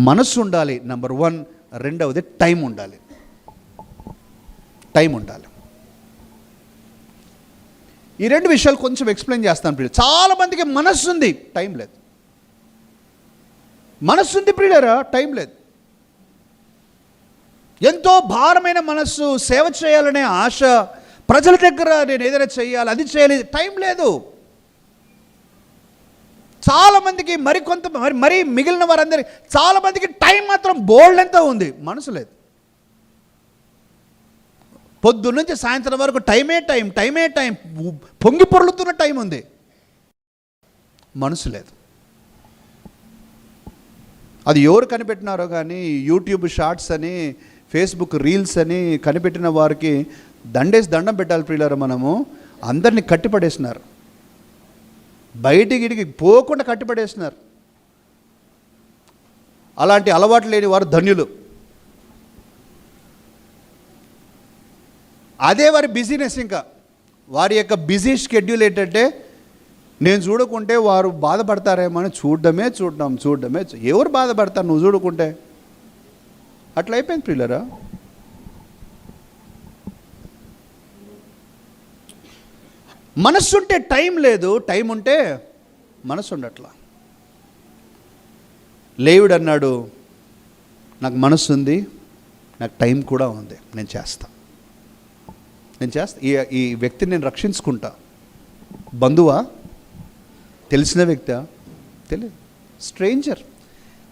మనసు ఉండాలి. నంబర్ 1. 2వది టైం ఉండాలి. టైం ఉండాలి. ఈ 2 విషయాలు కొంచెం ఎక్స్ప్లెయిన్ చేస్తాను ప్రియులు. చాలామందికి మనస్సు ఉంది, టైం లేదు. మనస్సు ఉంది ప్రియులారా, టైం లేదు. ఎంతో భారమైన మనస్సు, సేవ చేయాలనే ఆశ, ప్రజల దగ్గర నేను ఏదైనా చేయాలి, అది చేయాలి, టైం లేదు. చాలామందికి మరి మిగిలిన వారందరికీ చాలామందికి టైం మాత్రం బోల్డ్ ఎంతో ఉంది, మనసు లేదు. పొద్దున్న నుంచి సాయంత్రం వరకు టైమే టైం పొంగి పొర్లుతున్న టైం ఉంది, మనసు లేదు. అది ఎవరు కనిపెట్టినారో కానీ, యూట్యూబ్ షార్ట్స్ అని, ఫేస్బుక్ రీల్స్ అని కనిపెట్టిన వారికి దండం పెట్టాలి ప్రియులారా. మనము అందరినీ కట్టిపడేసినారు, బయటికి పోకుండా కట్టిపడేసినారు. అలాంటి అలవాటు లేని వారు ధన్యులు. అదే వారి బిజీనెస్. ఇంకా వారి యొక్క బిజీ షెడ్యూల్ ఏంటంటే, నేను చూడకుంటే వారు బాధపడతారేమో అని చూడడమే. ఎవరు బాధపడతారు నువ్వు చూడకుంటే? అట్లా అయిపోయింది ప్రియులారా. మనస్సు ఉంటే టైం లేదు, టైం ఉంటే మనసు ఉండట్లా. లేవీడు అన్నాడు, నాకు మనసు ఉంది, నాకు టైం కూడా ఉంది, నేను చేస్తా. ఈ వ్యక్తిని నేను రక్షించుకుంటా. బంధువా, తెలిసిన వ్యక్తా? తెలియదు, స్ట్రేంజర్.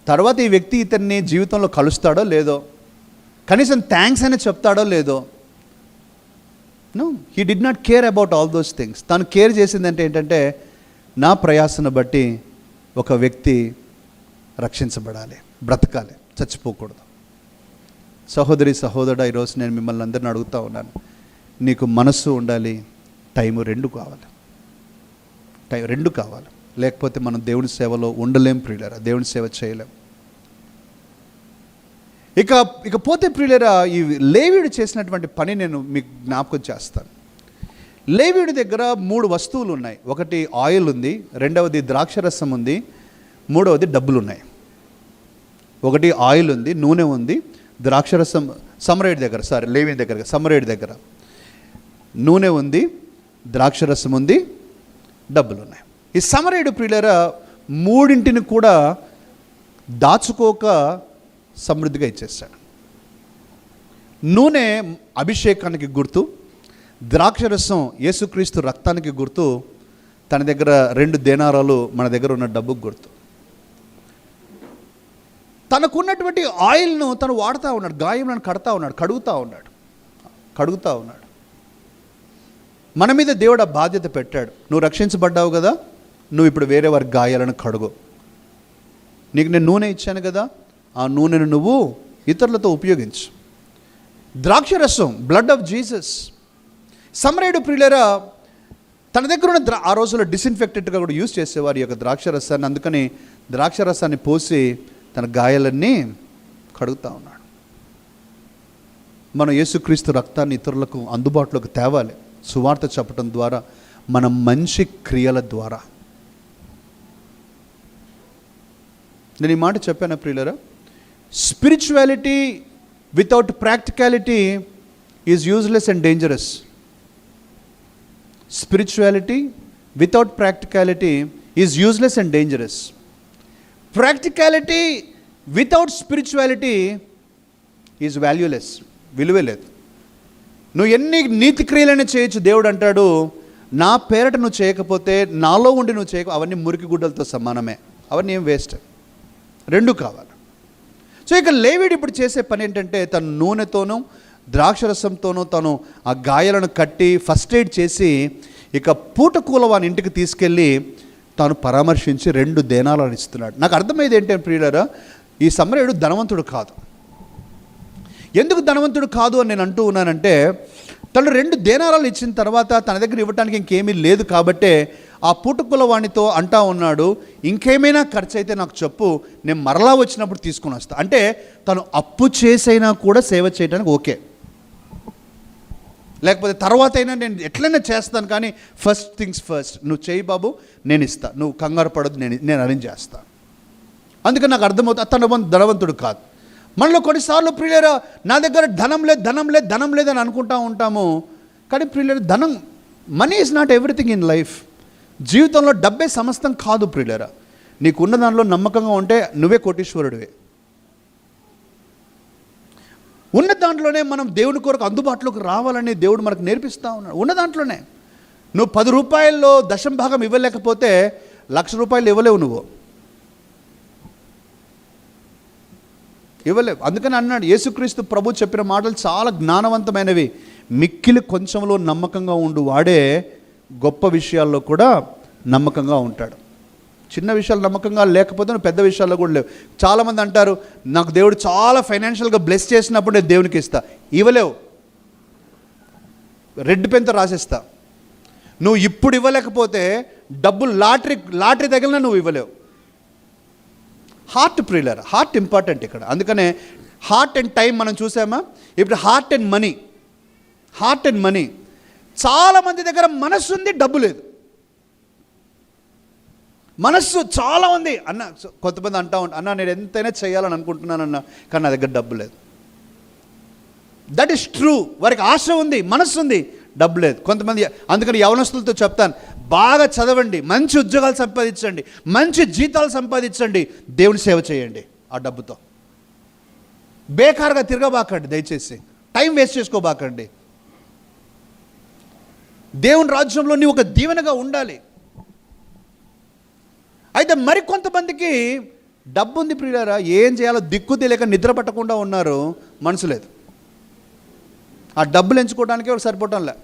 తర్వాత ఈ వ్యక్తి ఇతన్ని జీవితంలో కలుస్తాడో లేదో, కనీసం థ్యాంక్స్ అని చెప్తాడో లేదో. No, he did not care about all those things. తను కేర్ చేసిందంటే ఏంటంటే, నా ప్రయాసను బట్టి ఒక వ్యక్తి రక్షించబడాలి, బ్రతకాలి, చచ్చిపోకూడదు. సహోదరి సహోదరుడా, ఈరోజు నేను మిమ్మల్ని అందరిని అడుగుతూ ఉన్నాను, నీకు మనస్సు ఉండాలి, టైము రెండు కావాలి. రెండు కావాలి, లేకపోతే మనం దేవుని సేవలో ఉండలేం ప్రియులరా, దేవుని సేవ చేయలేం. ఇకపోతే ప్రియులరా, ఈ లేవీయుడు చేసినటువంటి పని నేను మీకు జ్ఞాపకం చేస్తాను. లేవీయుడి దగ్గర 3 వస్తువులు ఉన్నాయి. ఒకటి ఆయిల్ ఉంది, రెండవది ద్రాక్షరసం ఉంది, మూడవది డబ్బులు ఉన్నాయి. ఒకటి ఆయిల్ ఉంది, నూనె ఉంది, ద్రాక్షరసం లేవీ దగ్గర సమరేయుడి దగ్గర నూనె ఉంది, ద్రాక్షరసం ఉంది, డబ్బులు ఉన్నాయి. ఈ సమరేయుడు ప్రియులరా మూడింటిని కూడా దాచుకోక సమృద్ధిగా ఇచ్చేస్తాడు. నూనె అభిషేకానికి గుర్తు, ద్రాక్షరసం యేసుక్రీస్తు రక్తానికి గుర్తు, తన దగ్గర 2 దేనారాలు మన దగ్గర ఉన్న డబ్బుకు గుర్తు. తనకున్నటువంటి ఆయిల్ను తను వాడుతూ ఉన్నాడు, గాయంలను కడుగుతూ ఉన్నాడు. మన మీద దేవుడు ఆ బాధ్యత పెట్టాడు. నువ్వు రక్షించబడ్డావు కదా, నువ్వు ఇప్పుడు వేరే వారి గాయాలను కడుగు. నీకు నేను నూనె ఇచ్చాను కదా, ఆ నూనెను నువ్వు ఇతరులతో ఉపయోగించు. ద్రాక్షరసం, బ్లడ్ ఆఫ్ జీసస్. సమరేయుడు ప్రియులరా తన దగ్గర ఉన్న ఆ రోజుల్లో డిస్ఇన్ఫెక్టెంట్గా కూడా యూజ్ చేసేవారు ఈ యొక్క ద్రాక్షరసాన్ని. అందుకని ద్రాక్షరసాన్ని పోసి తన గాయాలన్నీ కడుగుతూ ఉన్నాడు. మనం యేసుక్రీస్తు రక్తాన్ని ఇతరులకు అందుబాటులోకి తేవాలి, సువార్త చెప్పడం ద్వారా, మన మంచి క్రియల ద్వారా. నేను ఈ మాట చెప్పాను ప్రియులరా, spirituality without practicality is useless and dangerous. Spirituality without practicality is useless and dangerous. Practicality without spirituality is valueless, విలువే లేదు. నువ్వు ఎన్ని నీతి క్రియలైనా చేయొచ్చు, దేవుడు అంటాడు, నా పేరట నువ్వు చేయకపోతే, నాలో ఉండి నువ్వు చేయక, అవన్నీ మురికి గుడ్డలతో సమానమే, అవన్నీ ఏం వేస్ట్. 2 కావాలి. సో ఇక లేవీడు ఇప్పుడు చేసే పని ఏంటంటే, తను నూనెతోనూ ద్రాక్షరసంతోనూ తను ఆ గాయాలను కట్టి ఫస్ట్ ఎయిడ్ చేసి, ఇక పూటకూల వాని ఇంటికి తీసుకెళ్ళి తాను పరామర్శించి 2 దేనాలను ఇస్తున్నాడు. నాకు అర్థమైంది ఏంటంటే ప్రియులారా, ఈ సమరయుడు ధనవంతుడు కాదు. ఎందుకు ధనవంతుడు కాదు అని నేను అంటూ ఉన్నానంటే, తను 2 దేనారాలు ఇచ్చిన తర్వాత తన దగ్గర ఇవ్వడానికి ఇంకేమీ లేదు కాబట్టే ఆ పూటకుల వాణితో అంటా ఉన్నాడు, ఇంకేమైనా ఖర్చు అయితే నాకు చెప్పు, నేను మరలా వచ్చినప్పుడు తీసుకుని వస్తా. అంటే తను అప్పు చేసైనా కూడా సేవ చేయడానికి ఓకే, లేకపోతే తర్వాత అయినా నేను ఎట్లయినా చేస్తాను, కానీ ఫస్ట్ థింగ్స్ ఫస్ట్, నువ్వు చేయి బాబు, నేను ఇస్తా, నువ్వు కంగారు పడొద్దు, నేను అరేంజ్ చేస్తాను. అందుకని నాకు అర్థమవుతుంది అతను ధనవంతుడు కాదు. మనలో కొన్నిసార్లు ప్రియులరా, నా దగ్గర ధనం లేదని అనుకుంటా ఉంటాము. కానీ ప్రియులరా, money is not everything in life. జీవితంలో డబ్బే సమస్తం కాదు ప్రియులరా. నీకున్న దానిలో నమ్మకంగా ఉంటే నువ్వే కోటీశ్వరుడివే. ఉన్న దాంట్లోనే మనం దేవుని కొరకు అందుబాటులోకి రావాలని దేవుడు మనకు నేర్పిస్తూ ఉన్నాడు. ఉన్న దాంట్లోనే నువ్వు 10 రూపాయల్లో దశం భాగం ఇవ్వలేకపోతే ₹1,00,000 ఇవ్వలేవు, నువ్వు ఇవ్వలేవు. అందుకని అన్నాడు యేసుక్రీస్తు ప్రభు చెప్పిన మాటలు చాలా జ్ఞానవంతమైనవి. మిక్కిలి కొంచెంలో నమ్మకంగా ఉండు వాడే గొప్ప విషయాల్లో కూడా నమ్మకంగా ఉంటాడు. చిన్న విషయాలు నమ్మకంగా లేకపోతే నువ్వు పెద్ద విషయాల్లో కూడా లేవు. చాలామంది అంటారు, నాకు దేవుడు చాలా ఫైనాన్షియల్గా బ్లెస్ చేసినప్పుడు నేను దేవునికి ఇస్తా. ఇవ్వలేవు, రెడ్ పెన్తో రాసేస్తా. నువ్వు ఇప్పుడు ఇవ్వలేకపోతే డబ్బులు లాటరీ తగిలినా నువ్వు ఇవ్వలేవు. హార్ట్ ప్రియులర్, హార్ట్ ఇంపార్టెంట్ ఇక్కడ. అందుకనే హార్ట్ అండ్ టైం మనం చూసామా. ఇప్పుడు హార్ట్ అండ్ మనీ. చాలామంది దగ్గర మనస్సు ఉంది, డబ్బు లేదు. మనస్సు చాలా ఉంది అన్న, కొంతమంది అంటా ఉంటా, అన్న నేను ఎంతైనా చేయాలని అనుకుంటున్నానన్న, కానీ నా దగ్గర డబ్బు లేదు. That is true. వారికి ఆశ ఉంది, మనస్సు ఉంది, డబ్బు లేదు. కొంతమంది అందుకని యవనస్తులతో చెప్తాను, బాగా చదవండి, మంచి ఉద్యోగాలు సంపాదించండి, మంచి జీతాలు సంపాదించండి, దేవుని సేవ చేయండి. ఆ డబ్బుతో బేకారుగా తిరగబాకండి, దయచేసి టైం వేస్ట్ చేసుకోబాకండి. దేవుని రాజ్యంలో నీవు ఒక దీవెనగా ఉండాలి. అయితే మరికొంతమందికి డబ్బు ఉంది ప్రియులారా, ఏం చేయాలో దిక్కు తెలియక నిద్ర పట్టకుండా ఉన్నారు, మనసు లేదు. ఆ డబ్బులు ఎంచుకోవడానికి ఎవరు సరిపోవటంలే,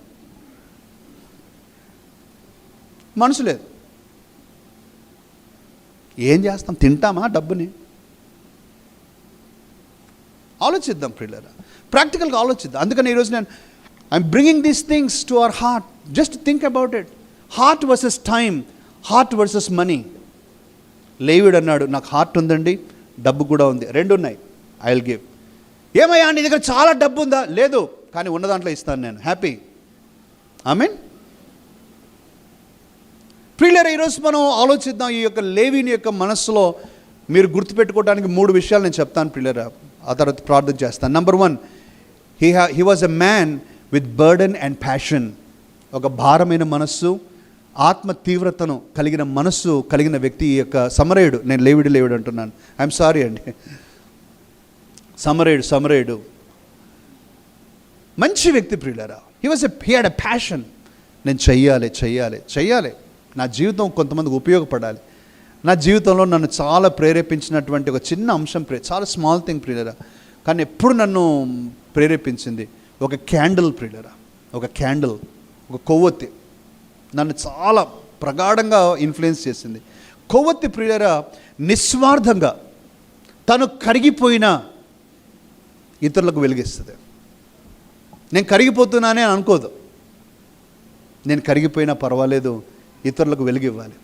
మనసు లేదు. ఏం చేస్తాం, తింటామా డబ్బుని? ఆలోచిద్దాం ప్రియులారా, ప్రాక్టికల్గా ఆలోచిద్దాం. అందుకని ఈరోజు నేను I'm bringing these things to our heart. Just think about it. Heart versus time, heart versus money. లేవీడు అన్నాడు, నాకు హార్ట్ ఉందండి, డబ్బు కూడా ఉంది, రెండు ఉన్నాయి, ఐ విల్ గివ్. ఏమయ్యా నీ దగ్గర చాలా డబ్బు ఉందా? లేదు, కానీ ఉన్న దాంట్లో ఇస్తాను నేను, హ్యాపీ. ఆమేన్. ప్రియులారా, ఈరోజు మనం ఆలోచిద్దాం. ఈ యొక్క లేవీని యొక్క మనస్సులో మీరు గుర్తుపెట్టుకోవడానికి 3 విషయాలు నేను చెప్తాను ప్రియులారా, ఆ తర్వాత ప్రార్థన చేస్తాను. Number 1, he was a man with burden and passion. ఒక భారమైన మనస్సు, ఆత్మ తీవ్రతను కలిగిన మనస్సు కలిగిన వ్యక్తి ఈ యొక్క సమరయుడు. నేను లేవీడు అంటున్నాను, ఐఎమ్ సారీ అండి. సమరయుడు మంచి వ్యక్తి ప్రియులారా. He had a passion. నేను చెయ్యాలి, నా జీవితం కొంతమందికి ఉపయోగపడాలి. నా జీవితంలో నన్ను చాలా ప్రేరేపించినటువంటి ఒక చిన్న అంశం, చాలా స్మాల్ థింగ్ ప్రియులారా, కానీ ఎప్పుడు నన్ను ప్రేరేపించింది ఒక క్యాండిల్ ప్రియులారా. ఒక కొవ్వొత్తి నన్ను చాలా ప్రగాఢంగా ఇన్ఫ్లుయెన్స్ చేసింది. కొవ్వొత్తి ప్రియులారా నిస్వార్థంగా తను కరిగిపోయినా ఇతరులకు వెలిగిస్తుంది. నేను కరిగిపోతున్నానే అనుకోదు, నేను కరిగిపోయినా పర్వాలేదు, ఇతరులకు వెలిగివ్వాలి.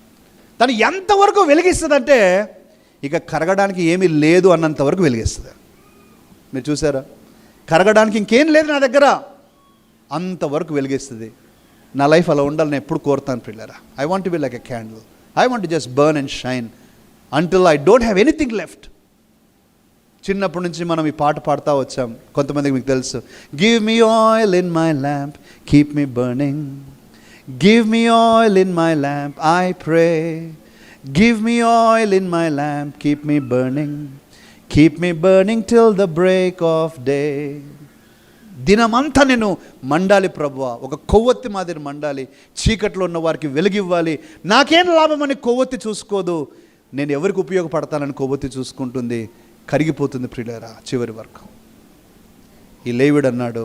తను ఎంతవరకు వెలిగిస్తుందంటే ఇక కరగడానికి ఏమీ లేదు అన్నంతవరకు వెలిగిస్తుంది. మీరు చూసారా, కరగడానికి ఇంకేం లేదు నా దగ్గర, అంతవరకు వెలిగిస్తుంది. నా లైఫ్ అలా ఉండాలని ఎప్పుడు కోరుతాను ప్రియులారా. I want to be like a candle. I want to just burn and shine until I don't have anything left. చిన్నప్పటి నుంచి మనం ఈ పాట పాడుతూ వచ్చాం, కొంతమందికి మీకు తెలుసు. Give me oil in my lamp, keep me burning. Give me oil in my lamp, I pray. Give me oil in my lamp, keep me burning. Keep me burning till the break of day. దినమంతా నేను మండాలి ప్రభువా, ఒక కొవ్వొత్తి మాదిరి మండాలి, చీకట్లో ఉన్న వారికి వెలుగివ్వాలి. నాకేం లాభం అని కొవ్వొత్తి చూసుకోదు, నేను ఎవరికి ఉపయోగపడతానని కొవ్వొత్తి చూసుకుంటుంది, కరిగిపోతుంది ప్రియులారా చివరి వరకు. ఈ లేవీడు అన్నాడు,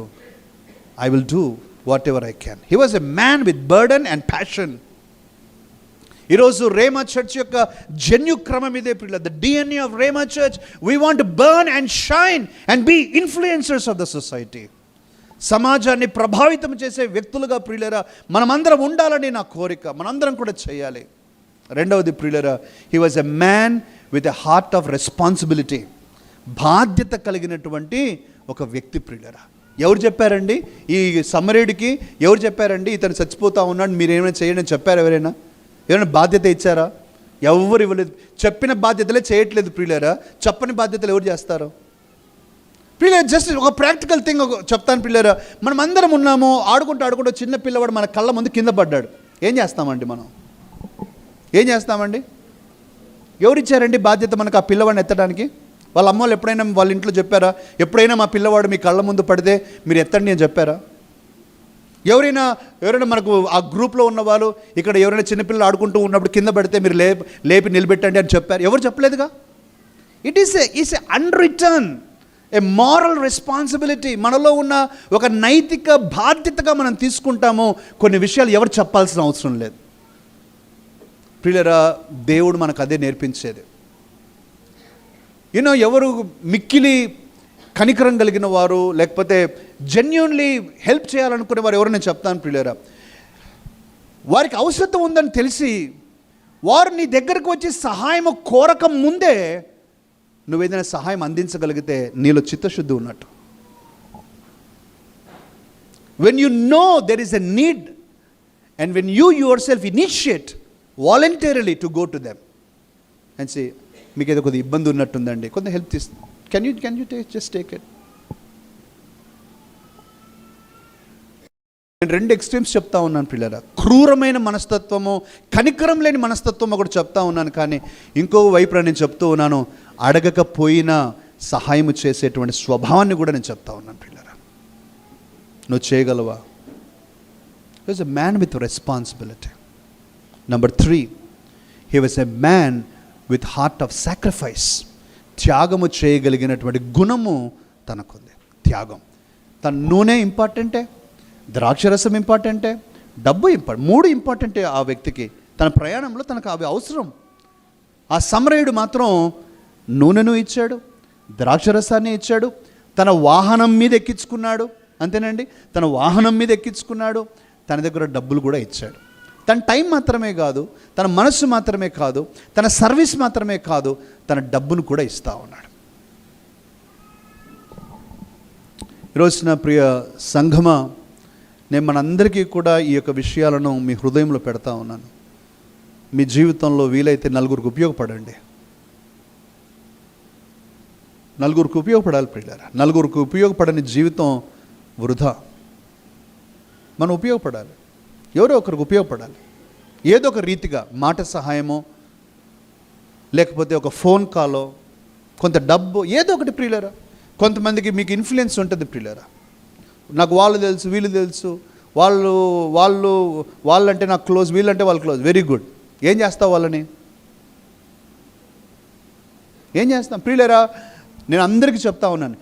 I will do whatever I can. He was a man with burden and passion. ఈరోజు రేమా చర్చ్ యొక్క జన్యు క్రమం ఇదే ప్రియులారా. The DNA of Rhema church, we want to burn and shine and be influencers of the society. సమాజాన్ని ప్రభావితం చేసే వ్యక్తులుగా ప్రియులారా మనమందరం ఉండాలని నా కోరిక, మనందరం కూడా చేయాలి. రెండవది ప్రియులారా, he was a man with a heart of responsibility. బాధ్యత కలిగినటువంటి ఒక వ్యక్తి ప్రియులారా. ఎవరు చెప్పారండి ఈ సమరయుడికి? ఎవరు చెప్పారండి ఇతను చచ్చిపోతా ఉన్నాడు, మీరు ఏమైనా చేయండి అని చెప్పారు? ఎవరైనా బాధ్యత ఇచ్చారా? ఎవరు ఇవ్వలేదు. చెప్పిన బాధ్యతలే చేయట్లేదు ప్రియులారా, చెప్పని బాధ్యతలు ఎవరు చేస్తారు ప్రియులారా? జస్ట్ ఒక ప్రాక్టికల్ థింగ్ చెప్తాను ప్రియులారా. మనం అందరం ఉన్నాము, ఆడుకుంటూ చిన్న పిల్లవాడు మన కళ్ళ ముందు కింద పడ్డాడు. ఏం చేస్తామండి మనం? ఎవరిచ్చారండి బాధ్యత మనకు ఆ పిల్లవాడిని ఎత్తడానికి? వాళ్ళ అమ్మోళ్ళు ఎప్పుడైనా వాళ్ళ ఇంట్లో చెప్పారా? ఎప్పుడైనా మా పిల్లవాడు మీ కళ్ళ ముందు పడితే మీరు ఎత్తండి అని చెప్పారా? ఎవరైనా మనకు ఆ గ్రూప్లో ఉన్నవాళ్ళు ఇక్కడ ఎవరైనా చిన్నపిల్లలు ఆడుకుంటూ ఉన్నప్పుడు కింద పడితే మీరు లేపి నిలబెట్టండి అని చెప్పారు? ఎవరు చెప్పలేదుగా. It is a unwritten a moral responsibility. మనలో ఉన్న ఒక నైతిక బాధ్యతగా మనం తీసుకుంటాము. కొన్ని విషయాలు ఎవరు చెప్పాల్సిన అవసరం లేదు ప్రియులారా. దేవుడు మనకు అదే నేర్పించేది. ఎవరు మిక్కిలి కనికరం కలిగిన వారు, లేకపోతే జెన్యూన్లీ హెల్ప్ చేయాలనుకునే వారు ఎవరు, నేను చెప్తాను ప్రియులారా, వారికి అవసరం ఉందని తెలిసి వారు నీ దగ్గరకు వచ్చి సహాయం కోరక ముందే నువ్వేదైనా సహాయం అందించగలిగితే నీలో చిత్తశుద్ధి ఉన్నట్టు. When you know there is a need and when you your self initiate voluntarily to go to them and say, మీకు ఏదో కొద్దిగా ఇబ్బంది ఉన్నట్టుందండి, కొంత హెల్ప్ తీస్తుంది, can you just take it. నేను 2 ఎక్స్ట్రీమ్స్ చెప్తా ఉన్నాను పిల్లరా. క్రూరమైన మనస్తత్వము, కనికరం లేని మనస్తత్వం ఒకటి చెప్తా ఉన్నాను. కానీ ఇంకో వైపు నేను చెప్తూ ఉన్నాను, అడగకపోయినా సహాయం చేసేటువంటి స్వభావాన్ని కూడా నేను చెప్తా ఉన్నాను పిల్లరా. నువ్వు చేయగలవా? Is a man with responsibility. Number 3, he was a man with heart of sacrifice. త్యాగము చేయగలిగినటువంటి గుణము తనకుంది. త్యాగం. తన నూనె ఇంపార్టెంటే, ద్రాక్షరసం ఇంపార్టెంటే, డబ్బు ఇంపార్టెంట్, 3 ఇంపార్టెంటే ఆ వ్యక్తికి. తన ప్రయాణంలో తనకు అవి అవసరం. ఆ సమరయుడు మాత్రం నూనెను ఇచ్చాడు, ద్రాక్షరసాన్ని ఇచ్చాడు, తన వాహనం మీద ఎక్కించుకున్నాడు. అంతేనండి, తన వాహనం మీద ఎక్కించుకున్నాడు, తన దగ్గర డబ్బులు కూడా ఇచ్చాడు. తన టైం మాత్రమే కాదు, తన మనస్సు మాత్రమే కాదు, తన సర్వీస్ మాత్రమే కాదు, తన డబ్బును కూడా ఇస్తూ ఉన్నాడు. ఈరోజు నా ప్రియ సంఘమా, నేను మనందరికీ కూడా ఈ యొక్క విషయాలను మీ హృదయంలో పెడతా ఉన్నాను. మీ జీవితంలో వీలైతే నలుగురికి ఉపయోగపడండి. నలుగురికి ఉపయోగపడాలి పిల్లరా. నలుగురికి ఉపయోగపడని జీవితం వృధా. మనం ఉపయోగపడాలి, ఎవరో ఒకరికి ఉపయోగపడాలి. ఏదో ఒక రీతిగా మాట సహాయమో, లేకపోతే ఒక ఫోన్ కాలో, కొంత డబ్బు, ఏదో ఒకటి ప్రియులరా. కొంతమందికి మీకు ఇన్ఫ్లుయెన్స్ ఉంటుంది ప్రియులరా. నాకు వాళ్ళు తెలుసు, వీళ్ళు తెలుసు, వాళ్ళంటే నాకు క్లోజ్, వీళ్ళంటే వాళ్ళు క్లోజ్, వెరీ గుడ్. ఏం చేస్తావు వాళ్ళని? ఏం చేస్తాం ప్రియులరా? నేను అందరికీ చెప్తా ఉన్నాను,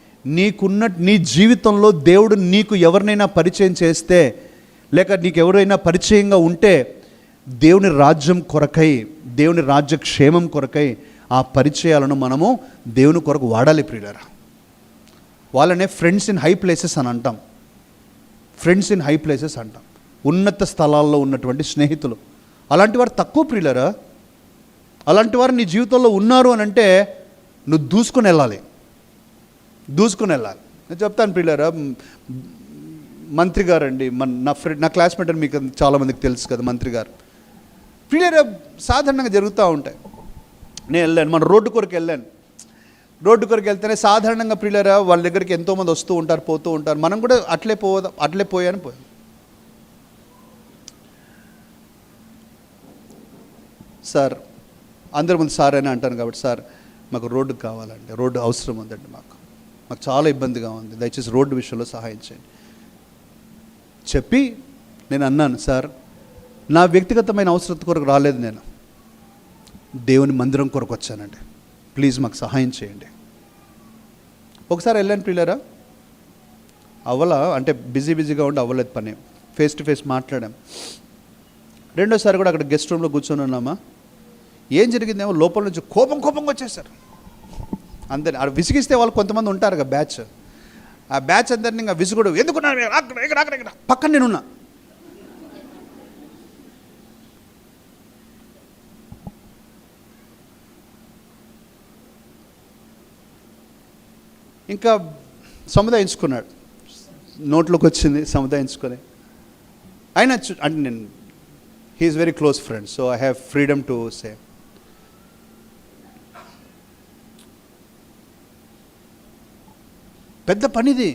నీ జీవితంలో దేవుడు నీకు ఎవరినైనా పరిచయం చేస్తే, లేక నీకు ఎవరైనా పరిచయంగా ఉంటే, దేవుని రాజ్యం కొరకై, దేవుని రాజ్య క్షేమం కొరకై ఆ పరిచయాలను మనము దేవుని కొరకు వాడాలి ప్రియులరా. వాళ్ళనే ఫ్రెండ్స్ ఇన్ హై ప్లేసెస్ అని అంటాం. ఫ్రెండ్స్ ఇన్ హై ప్లేసెస్ అంటాం. ఉన్నత స్థలాల్లో ఉన్నటువంటి స్నేహితులు. అలాంటి వారు తక్కువ ప్రియులరా. అలాంటి వారు నీ జీవితంలో ఉన్నారు అని అంటే నువ్వు దూసుకొని వెళ్ళాలి. నేను చెప్తాను ప్రియులరా, మంత్రి గారు అండి, నా క్లాస్మేట్ అని మీకు చాలామందికి తెలుసు కదా, మంత్రి గారు. ప్రియులరా, సాధారణంగా జరుగుతూ ఉంటాయి. నేను వెళ్ళాను, మన రోడ్డు కొరకు వెళ్ళాను. రోడ్డు కొరకు వెళ్తేనే సాధారణంగా ప్రియులరా వాళ్ళ దగ్గరికి ఎంతోమంది వస్తూ ఉంటారు, పోతూ ఉంటారు. మనం కూడా అట్లే పోయాను. సార్, అందరి ముందు సార్ అని అంటాను కాబట్టి, సార్ మాకు రోడ్డు కావాలండి, రోడ్డు అవసరం ఉందండి, మాకు చాలా ఇబ్బందిగా ఉంది, దయచేసి రోడ్డు విషయంలో సహాయం చేయండి చెప్పి నేను అన్నాను, సార్ నా వ్యక్తిగతమైన అవసరం కొరకు రాలేదు, నేను దేవుని మందిరం కొరకు వచ్చానండి, ప్లీజ్ మాకు సహాయం చేయండి. ఒకసారి వెళ్ళాను ప్రియులరా, అంటే బిజీగా ఉండి అవ్వలేదు పని, ఫేస్ టు ఫేస్ మాట్లాడాం. రెండోసారి కూడా అక్కడ గెస్ట్ రూమ్లో కూర్చొని ఉన్నామా, ఏం జరిగిందేమో లోపల నుంచి కోపంగా వచ్చేసారు. అందరిని అది విసిగిస్తే వాళ్ళు కొంతమంది ఉంటారు కదా బ్యాచ్, ఆ బ్యాచ్ అందరినీ ఇంకా విసుగుడు, ఎందుకున్నారు ఇక్కడ పక్కన నేనున్నా. ఇంకా సముదాయించుకున్నాడు, నోట్లోకి వచ్చింది సముదాయించుకొని. ఆయన అంటే నేను he's very close friend, so I have freedom to say. పెద్ద పనిది,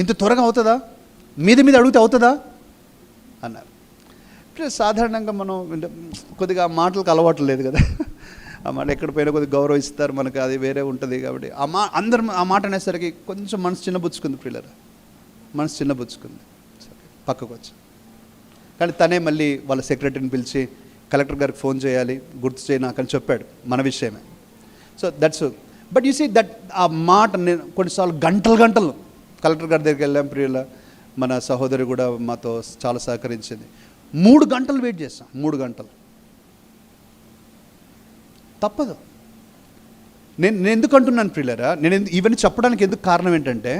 ఇంత త్వరగా అవుతుందా, మీద అడిగితే అవుతుందా అన్నారు. సాధారణంగా మనం కొద్దిగా మాటలకు అలవాటు లేదు కదా, ఆ మాట ఎక్కడ పోయినా కొద్దిగా గౌరవిస్తారు మనకు, అది వేరే ఉంటుంది. కాబట్టి అందరం ఆ మాట అనేసరికి కొంచెం మనసు చిన్నబుచ్చుకుంది పిల్లలు, మనసు చిన్నబుచ్చుకుంది, పక్కకు వచ్చి. కానీ తనే మళ్ళీ వాళ్ళ సెక్రటరీని పిలిచి కలెక్టర్ గారికి ఫోన్ చేయాలి, గుర్తు చేయి నాకు అని చెప్పాడు మన విషయమే. So that's but you see that ఆ మాట నేను కొన్నిసార్లు గంటలు కలెక్టర్ గారి దగ్గరికి వెళ్ళాం ప్రియుల, మన సహోదరి కూడా మాతో చాలా సహకరించింది. 3 గంటలు వెయిట్ చేస్తాం, 3 గంటలు. తప్పదు. నేను ఎందుకు అంటున్నాను ప్రియులరా, నేను ఇవన్నీ చెప్పడానికి ఎందుకు కారణం ఏంటంటే,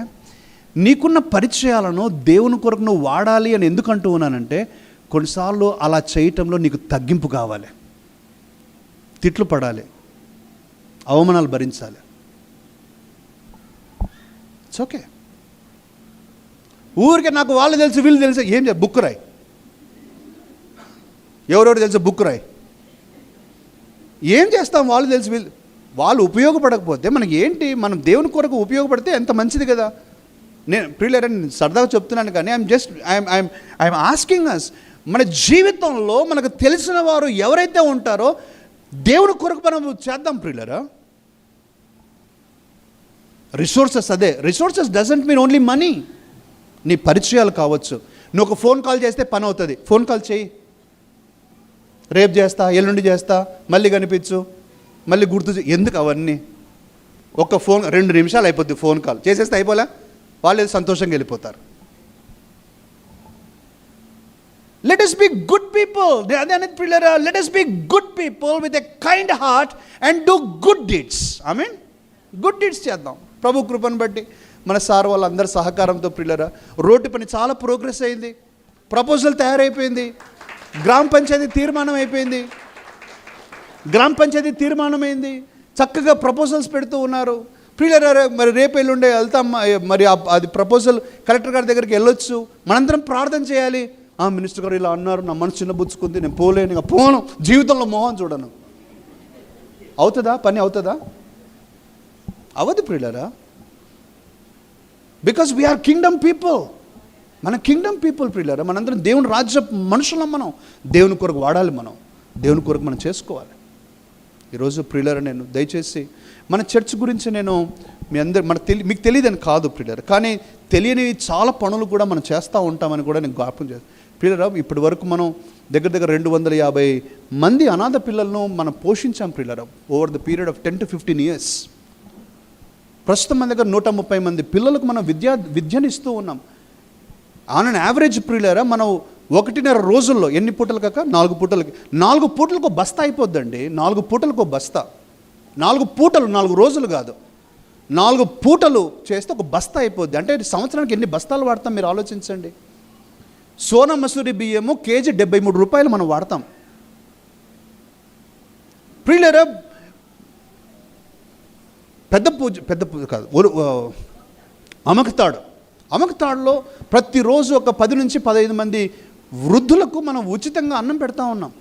నీకున్న పరిచయాలను దేవుని కొరకు నువ్వు వాడాలి అని ఎందుకు అంటూ ఉన్నానంటే, కొన్నిసార్లు అలా చేయటంలో నీకు తగ్గింపు కావాలి, తిట్లు పడాలి, అవమానాలు భరించాలి. It's okay. ఊరికే నాకు వాళ్ళు తెలుసు వీళ్ళు తెలుసు ఏం బుక్ రాయి, ఎవరెవరు తెలుసు బుక్ రాయి. ఏం చేస్తాం, వాళ్ళు తెలుసు వాళ్ళు ఉపయోగపడకపోతే మనకి ఏంటి, మనం దేవుని కొరకు ఉపయోగపడితే ఎంత మంచిది కదా. నేను ప్రియులారా, నేను సరదాగా చెప్తున్నాను కానీ ఐఎమ్ ఆస్కింగ్ అస్, మన జీవితంలో మనకు తెలిసిన వారు ఎవరైతే ఉంటారో దేవుని కొరకు మనం చేద్దాం ప్రియులారా. రిసోర్సెస్, అదే resources doesn't mean only money. నీ పరిచయాలు కావచ్చు. నువ్వు ఒక ఫోన్ కాల్ చేస్తే పని అవుతుంది, ఫోన్ కాల్ చేయి. రేపు చేస్తా, ఎల్లుండి చేస్తా, మళ్ళీ కనిపించు, మళ్ళీ గుర్తు ఎందుకు అవన్నీ? ఒక ఫోన్ 2 నిమిషాలు అయిపోద్ది, ఫోన్ కాల్ చేసేస్తే అయిపోలే, వాళ్ళు సంతోషంగా వెళ్ళిపోతారు. Let us be good people. అదే అనేది ప్రియులారా, let us be good people with a kind heart and do good deeds. I mean good deeds చేద్దాం ప్రభు కృపను బట్టి. మన సార్ వాళ్ళందరి సహకారంతో ప్రియులారా రోడ్డు పని చాలా ప్రోగ్రెస్ అయింది. ప్రపోజల్ తయారైపోయింది, గ్రామ పంచాయతీ తీర్మానం అయిపోయింది, చక్కగా ప్రపోజల్స్ పెడుతూ ఉన్నారు ప్రియులారా. మరి రేపు ఎల్లుండే వెళ్తాం, మరి అది ప్రపోజల్ కలెక్టర్ గారి దగ్గరికి వెళ్ళొచ్చు. మనందరం ప్రార్థన చేయాలి. మినిస్టర్ గారు ఇలా అన్నారు, నా మనసు చిన్నబుచ్చుకుంది, నేను పోలేను, ఇక పోను, జీవితంలో మోహం చూడను. అవుతుందా? పని అవుతుందా? అవదు ప్రియులారా. Because we're kingdom people. మన కింగ్డమ్ పీపుల్ ప్రియులారా. మనందరం దేవుని రాజ్య మనుషులం. మనం దేవుని కొరకు వాడాలి, మనం దేవుని కొరకు మనం చేసుకోవాలి. ఈరోజు ప్రియులారా, నేను దయచేసి మన చర్చ్ గురించి నేను మీ అందరు మీకు తెలియదని కాదు ప్రియులారా, కానీ తెలియని చాలా పనులు కూడా మనం చేస్తూ ఉంటామని కూడా నేను జ్ఞాపకం చేస్తాను ప్రియులారా. ఇప్పటి వరకు మనం దగ్గర 250 మంది అనాథ పిల్లలను మనం పోషించాం ప్రియులారా, over the period of 10 to 15 years. ప్రస్తుతం మన దగ్గర 130 మంది పిల్లలకు మనం విద్యనిస్తూ ఉన్నాం. ఆన్ అన్ యావరేజ్ ప్రియులారా, మనం 1.5 రోజుల్లో ఎన్ని పూటలు కాక 4 పూటలకి 4 పూటలకు బస్తా అయిపోద్దండి. 4 పూటలకు బస్తా, 4 పూటలు, 4 రోజులు కాదు, 4 పూటలు చేస్తే ఒక బస్తా అయిపోద్ది. అంటే సంవత్సరానికి ఎన్ని బస్తాలు వాడతాం మీరు ఆలోచించండి. సోనా మసూరి బియ్యము కేజీ 73 రూపాయలు మనం వాడతాం ప్రియులారా. పెద్ద పూజ కాదు, అమకతాడులో ప్రతిరోజు ఒక 10 నుంచి 15 మంది వృద్ధులకు మనం ఉచితంగా అన్నం పెడతా ఉన్నాం.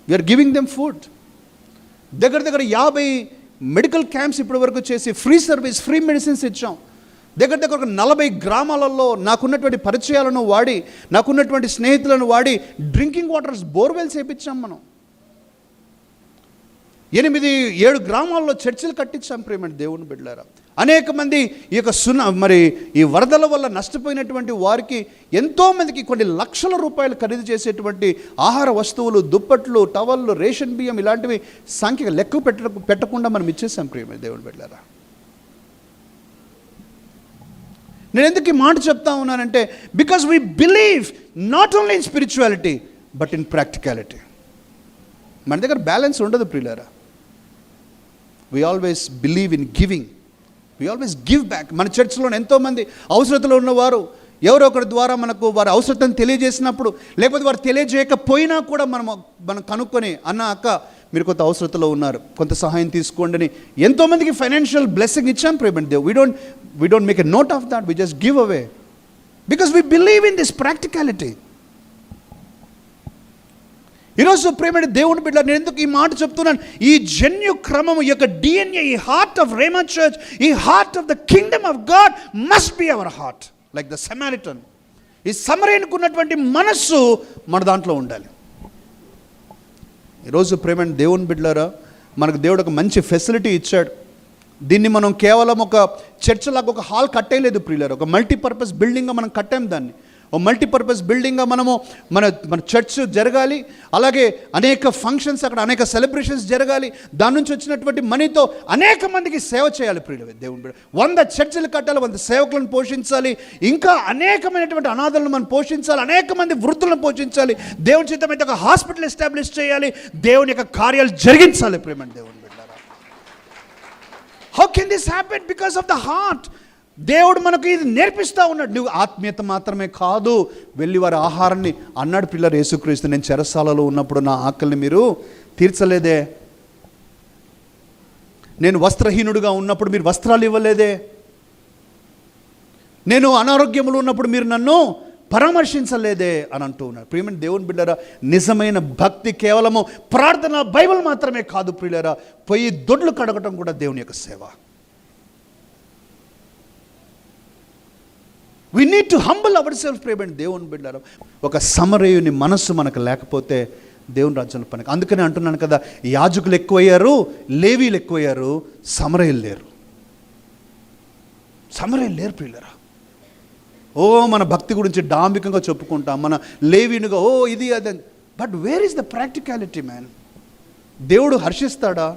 We're giving them food. దగ్గర 50 మెడికల్ క్యాంప్స్ ఇప్పటి వరకు చేసి ఫ్రీ సర్వీస్, ఫ్రీ మెడిసిన్స్ ఇచ్చాం. దగ్గర 40 గ్రామాలలో నాకున్నటువంటి పరిచయాలను వాడి, నాకున్నటువంటి స్నేహితులను వాడి డ్రింకింగ్ వాటర్స్ బోర్వెల్స్ వేయించాం. మనం 8-7 గ్రామాల్లో చర్చిలు కట్టించాం ప్రేమ దేవుని బిడ్డలారా. అనేక మంది ఈ యొక్క ఈ వరదల వల్ల నష్టపోయినటువంటి వారికి ఎంతోమందికి కొన్ని లక్షల రూపాయలు ఖరీదు చేసేటువంటి ఆహార వస్తువులు, దుప్పట్లు, టవళ్ళు, రేషన్ బియ్యం ఇలాంటివి సంఖ్య లెక్క పెట్టకుండా మనం ఇచ్చేసాం ప్రేమ దేవుని బిడ్డలారా. నేను ఎందుకు ఈ మాట చెప్తా ఉన్నానంటే, because we believe not only in spirituality but in practicality. మన దగ్గర బ్యాలెన్స్ ఉండదు ప్రియులారా. We always believe in giving, we always give back. మన చర్చ్లో ఎంతోమంది అవసరతలో ఉన్నవారు ఎవరో ఒకరి ద్వారా మనకు వారి అవసరతను తెలియజేసినప్పుడు, లేకపోతే వారు తెలియజేయకపోయినా కూడా మనం కనుక్కొని, అన్న అక్క మీరు కొంత అవసరతలో ఉన్నారు, కొంత సహాయం తీసుకోండి అని ఎంతోమందికి ఫైనాన్షియల్ బ్లెస్సింగ్ ఇచ్చాం Prema Dev. We don't make a note of that, we just give away because we believe in this practicality. ఈరోజు ప్రేమ దేవుని బిడ్డ, నేను ఎందుకు ఈ మాట చెప్తున్నాను? ఈ జన్యు క్రమము యొక్క DNA, ఈ హార్ట్ ఆఫ్ రేమా చర్చ్, ఈ heart of the kingdom of God must be our heart like the Samaritan. ఈ సమరయునికి ఉన్నటువంటి మనస్సు మన దాంట్లో ఉండాలి. ఈరోజు ప్రేమ దేవుని బిడ్డలారా, మనకు దేవుడు ఒక మంచి ఫెసిలిటీ ఇచ్చాడు. దీన్ని మనం కేవలం ఒక చర్చ్ లాగా ఒక హాల్ కట్టేయలేదు ప్రియులారా, ఒక మల్టీపర్పస్ బిల్డింగ్గా మనం కట్టాం దాన్ని. ఓ మల్టీపర్పస్ బిల్డింగ్గా మనము మన చర్చ్ జరగాలి, అలాగే అనేక ఫంక్షన్స్, అక్కడ అనేక సెలబ్రేషన్స్ జరగాలి. దాని నుంచి వచ్చినటువంటి మనీతో అనేక మందికి సేవ చేయాలి ప్రియులు దేవుని బిడ్డ. 100 చర్చిలు కట్టాలి, 100 సేవకులను పోషించాలి, ఇంకా అనేకమైనటువంటి అనాథలను మనం పోషించాలి, అనేక మంది వృద్ధులను పోషించాలి. దేవుని చిత్తమైతే ఒక హాస్పిటల్ ఎస్టాబ్లిష్ చేయాలి, దేవుని యొక్క కార్యాలు జరిగించాలి ప్రేమ దేవుని బిడ్డలారా. How can this happen? Because of the heart. దేవుడు మనకు ఇది నేర్పిస్తూ ఉన్నాడు. నువ్వు ఆత్మీయత మాత్రమే కాదు, వెళ్ళి వారి ఆహారాన్ని అన్నాడు పిల్లలు యేసుక్రీస్తు. నేను చెరసాలలో ఉన్నప్పుడు నా ఆకలిని మీరు తీర్చలేదే, నేను వస్త్రహీనుడుగా ఉన్నప్పుడు మీరు వస్త్రాలు ఇవ్వలేదే, నేను అనారోగ్యములు ఉన్నప్పుడు మీరు నన్ను పరామర్శించలేదే అని అంటూ ఉన్నాడు. ప్రియమైన దేవుని బిడ్డలారా, నిజమైన భక్తి కేవలము ప్రార్థన, బైబిల్ మాత్రమే కాదు ప్రియులారా, పొయ్యి దొడ్లు కడగటం కూడా దేవుని యొక్క సేవ. We need to humble our self ప్రేమండి దేవుని బిడ్డారు. ఒక సమరయుని మనస్సు మనకు లేకపోతే దేవుని రాజ్యంలో పని. అందుకనే అంటున్నాను కదా, యాజకులు ఎక్కువయ్యారు, లేవీలు ఎక్కువయ్యారు, సమరయులు లేరు. సమరయులు లేరు ప్రియులరా. ఓ మన భక్తి గురించి డాంబికంగా చెప్పుకుంటాం, మన లేవీనుగా ఓ ఇది అదే. But where is the practicality man? దేవుడు హర్షిస్తాడా?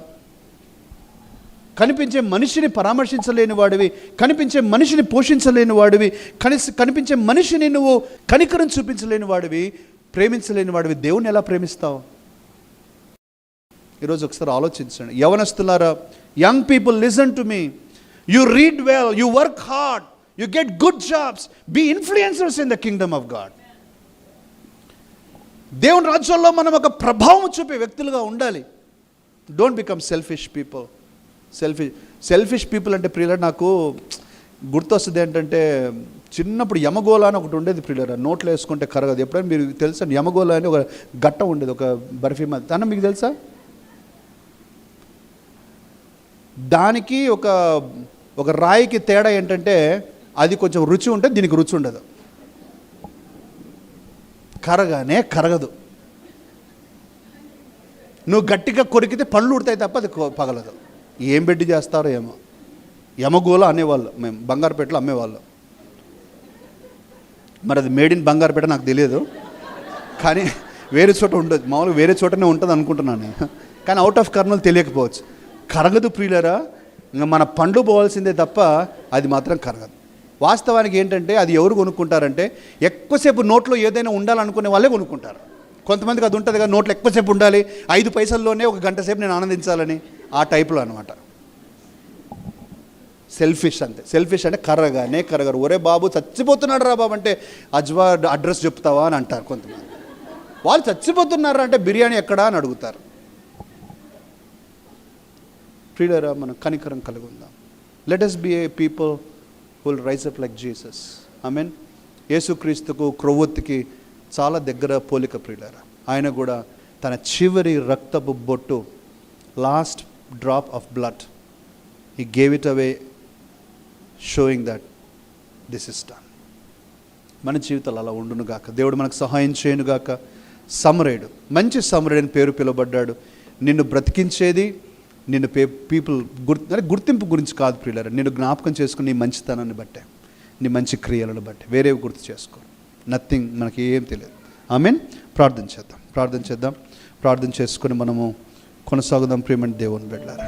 కనిపించే మనిషిని పరామర్శించలేని వాడివి, కనిపించే మనిషిని పోషించలేని వాడివి, కనిపించే మనిషిని నువ్వు కనికరం చూపించలేని వాడివి, ప్రేమించలేని వాడివి, దేవుని ఎలా ప్రేమిస్తావు? ఈరోజు ఒకసారి ఆలోచించండి. యవనస్తులారా, young people, listen to me. You read well, you work hard, you get good jobs, be influencers in the kingdom of God. దేవుని రాజ్యంలో మనం ఒక ప్రభావం చూపే వ్యక్తులుగా ఉండాలి. Don't become selfish people. Selfish people అంటే ప్రియుల నాకు గుర్తొస్తుంది ఏంటంటే, చిన్నప్పుడు యమగోళ అని ఒకటి ఉండేది ప్రియులరా, నోట్లో వేసుకుంటే కరగదు. ఎప్పుడైనా మీరు తెలుసా? యమగోళ అని ఒక గట్ట ఉండేది, ఒక బర్ఫీ మధ్య. అన్న మీకు తెలుసా? దానికి ఒక రాయికి తేడా ఏంటంటే, అది కొంచెం రుచి ఉంటే దీనికి రుచి ఉండదు, కరగానే కరగదు. నువ్వు గట్టిగా కొరికితే పళ్ళు ఉడతాయి తప్ప అది పగలదు. ఏం పెట్టి చేస్తారో ఏమో. యమగోళ అనేవాళ్ళు, మేము బంగారుపేటలో అమ్మేవాళ్ళు. మరి అది మేడ్ ఇన్ బంగారుపేట నాకు తెలియదు, కానీ వేరే చోట ఉండదు. మామూలుగా వేరే చోటనే ఉంటుంది అనుకుంటున్నాను నేను, కానీ అవుట్ ఆఫ్ కర్నూలు తెలియకపోవచ్చు. కరగదు ప్రియులరా. ఇంకా మన పండ్లు పోవాల్సిందే తప్ప అది మాత్రం కరగదు. వాస్తవానికి ఏంటంటే, అది ఎవరు కొనుక్కుంటారంటే, ఎక్కువసేపు నోట్లో ఏదైనా ఉండాలనుకునే వాళ్ళే కొనుక్కుంటారు. కొంతమందికి అది ఉంటుంది కదా, నోట్లో ఎక్కువసేపు ఉండాలి, 5 పైసల్లోనే 1 గంట సేపు నేను ఆనందించాలని, ఆ టైప్లో అనమాట. సెల్ఫిష్ అంతే. సెల్ఫిష్ అంటే కరగానే కరగరు. ఒరే బాబు చచ్చిపోతున్నాడు రా బాబు అంటే, అజ్వా అడ్రస్ చెప్తావా అని అంటారు కొంతమంది. వాళ్ళు చచ్చిపోతున్నారా అంటే, బిర్యానీ ఎక్కడా అని అడుగుతారు. ప్రియులారా, మనం కనికరం కలిగి ఉందాం. Let us be a people who will rise up like Jesus. ఆమేన్. యేసుక్రీస్తుకు క్రొవ్వొత్తికి చాలా దగ్గర పోలిక ప్రియులారా. ఆయన కూడా తన చివరి రక్తపు బొట్టు, last drop of blood, he gave it away showing that this is done. మన జీవితాలు అలా ఉండునుగాక. దేవుడు మనకు సహాయం చేయనుగాక. సమరయుడు, మంచి సమరయుడు అని పేరు పిలువబడ్డాడు. నిన్ను బ్రతికించేది, నిన్ను పీపుల్ గుర్తింపు గురించి కాదు ప్రియులారా, నిన్ను జ్ఞాపకం చేసుకుని నీ మంచితనాన్ని బట్టే, నీ మంచి క్రియలను బట్టి, వేరేవి గుర్తు చేసుకో. నథింగ్, మనకి ఏం తెలియదు. ఆమేన్. ప్రార్థన చేద్దాం. ప్రార్థన చేసుకొని మనము కొనసాగుదాం ప్రియమైన దేవుని బిడ్డలారా.